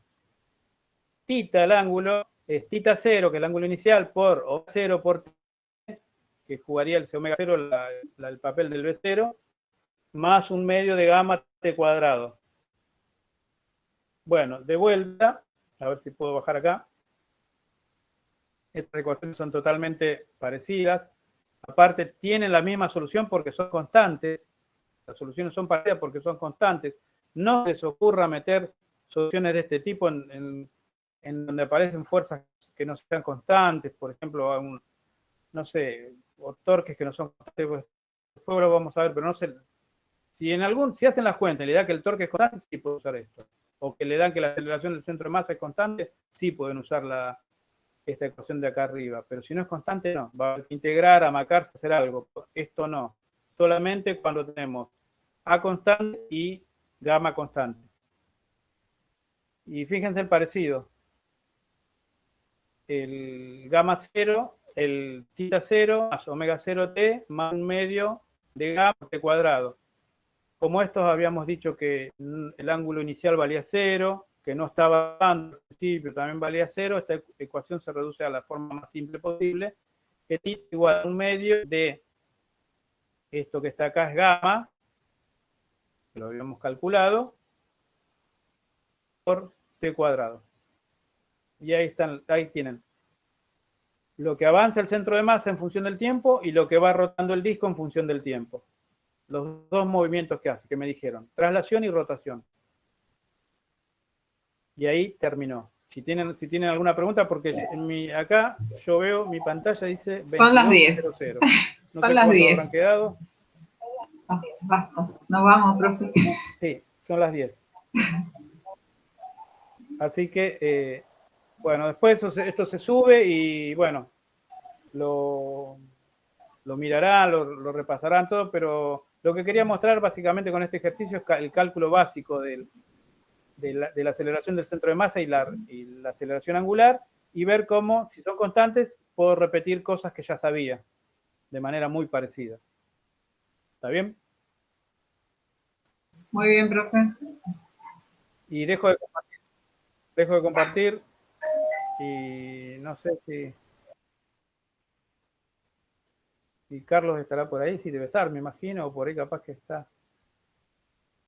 Θ, el ángulo, es θ0, que es el ángulo inicial, por omega 0 por T, que jugaría el omega 0 el papel del B0, más un medio de gamma T cuadrado. Bueno, de vuelta, a ver si puedo bajar acá. Estas ecuaciones son totalmente parecidas. Aparte, tienen la misma solución porque son constantes. Las soluciones son parecidas porque son constantes. No les ocurra meter soluciones de este tipo en donde aparecen fuerzas que no sean constantes, por ejemplo, no sé, o torques que no son constantes. Pues, después lo vamos a ver, pero no sé. Si hacen las cuentas y le da que el torque es constante, sí pueden usar esto. O que le dan que la aceleración del centro de masa es constante, sí pueden usar esta ecuación de acá arriba, pero si no es constante, no. Va a haber que integrar, amacarse, hacer algo. Esto no. Solamente cuando tenemos A constante y gamma constante. Y fíjense el parecido. El gamma 0, el θ0 más omega 0t más un medio de gamma T cuadrado. Como estos habíamos dicho que el ángulo inicial valía 0, que no estaba dando al principio, también valía 0, esta ecuación se reduce a la forma más simple posible, que θ igual a un medio de esto que está acá es gamma, que lo habíamos calculado, por T cuadrado. Y ahí tienen lo que avanza el centro de masa en función del tiempo y lo que va rotando el disco en función del tiempo. Los dos movimientos que hace, que me dijeron, traslación y rotación. Y ahí terminó. Si tienen alguna pregunta, porque acá yo veo, mi pantalla dice 22:00. Son las 10. No Son las 10. ¿Habrán quedado? Basta. Nos vamos, profe. Sí, son las 10. Así que, bueno, después esto se sube y, bueno, lo mirarán, lo repasarán todo, pero lo que quería mostrar básicamente con este ejercicio es el cálculo básico de la aceleración del centro de masa y la aceleración angular, y ver cómo, si son constantes, puedo repetir cosas que ya sabía, de manera muy parecida. ¿Está bien? Muy bien, profe. Y dejo de compartir y no sé si Carlos estará por ahí, sí debe estar, me imagino, o por ahí capaz que está.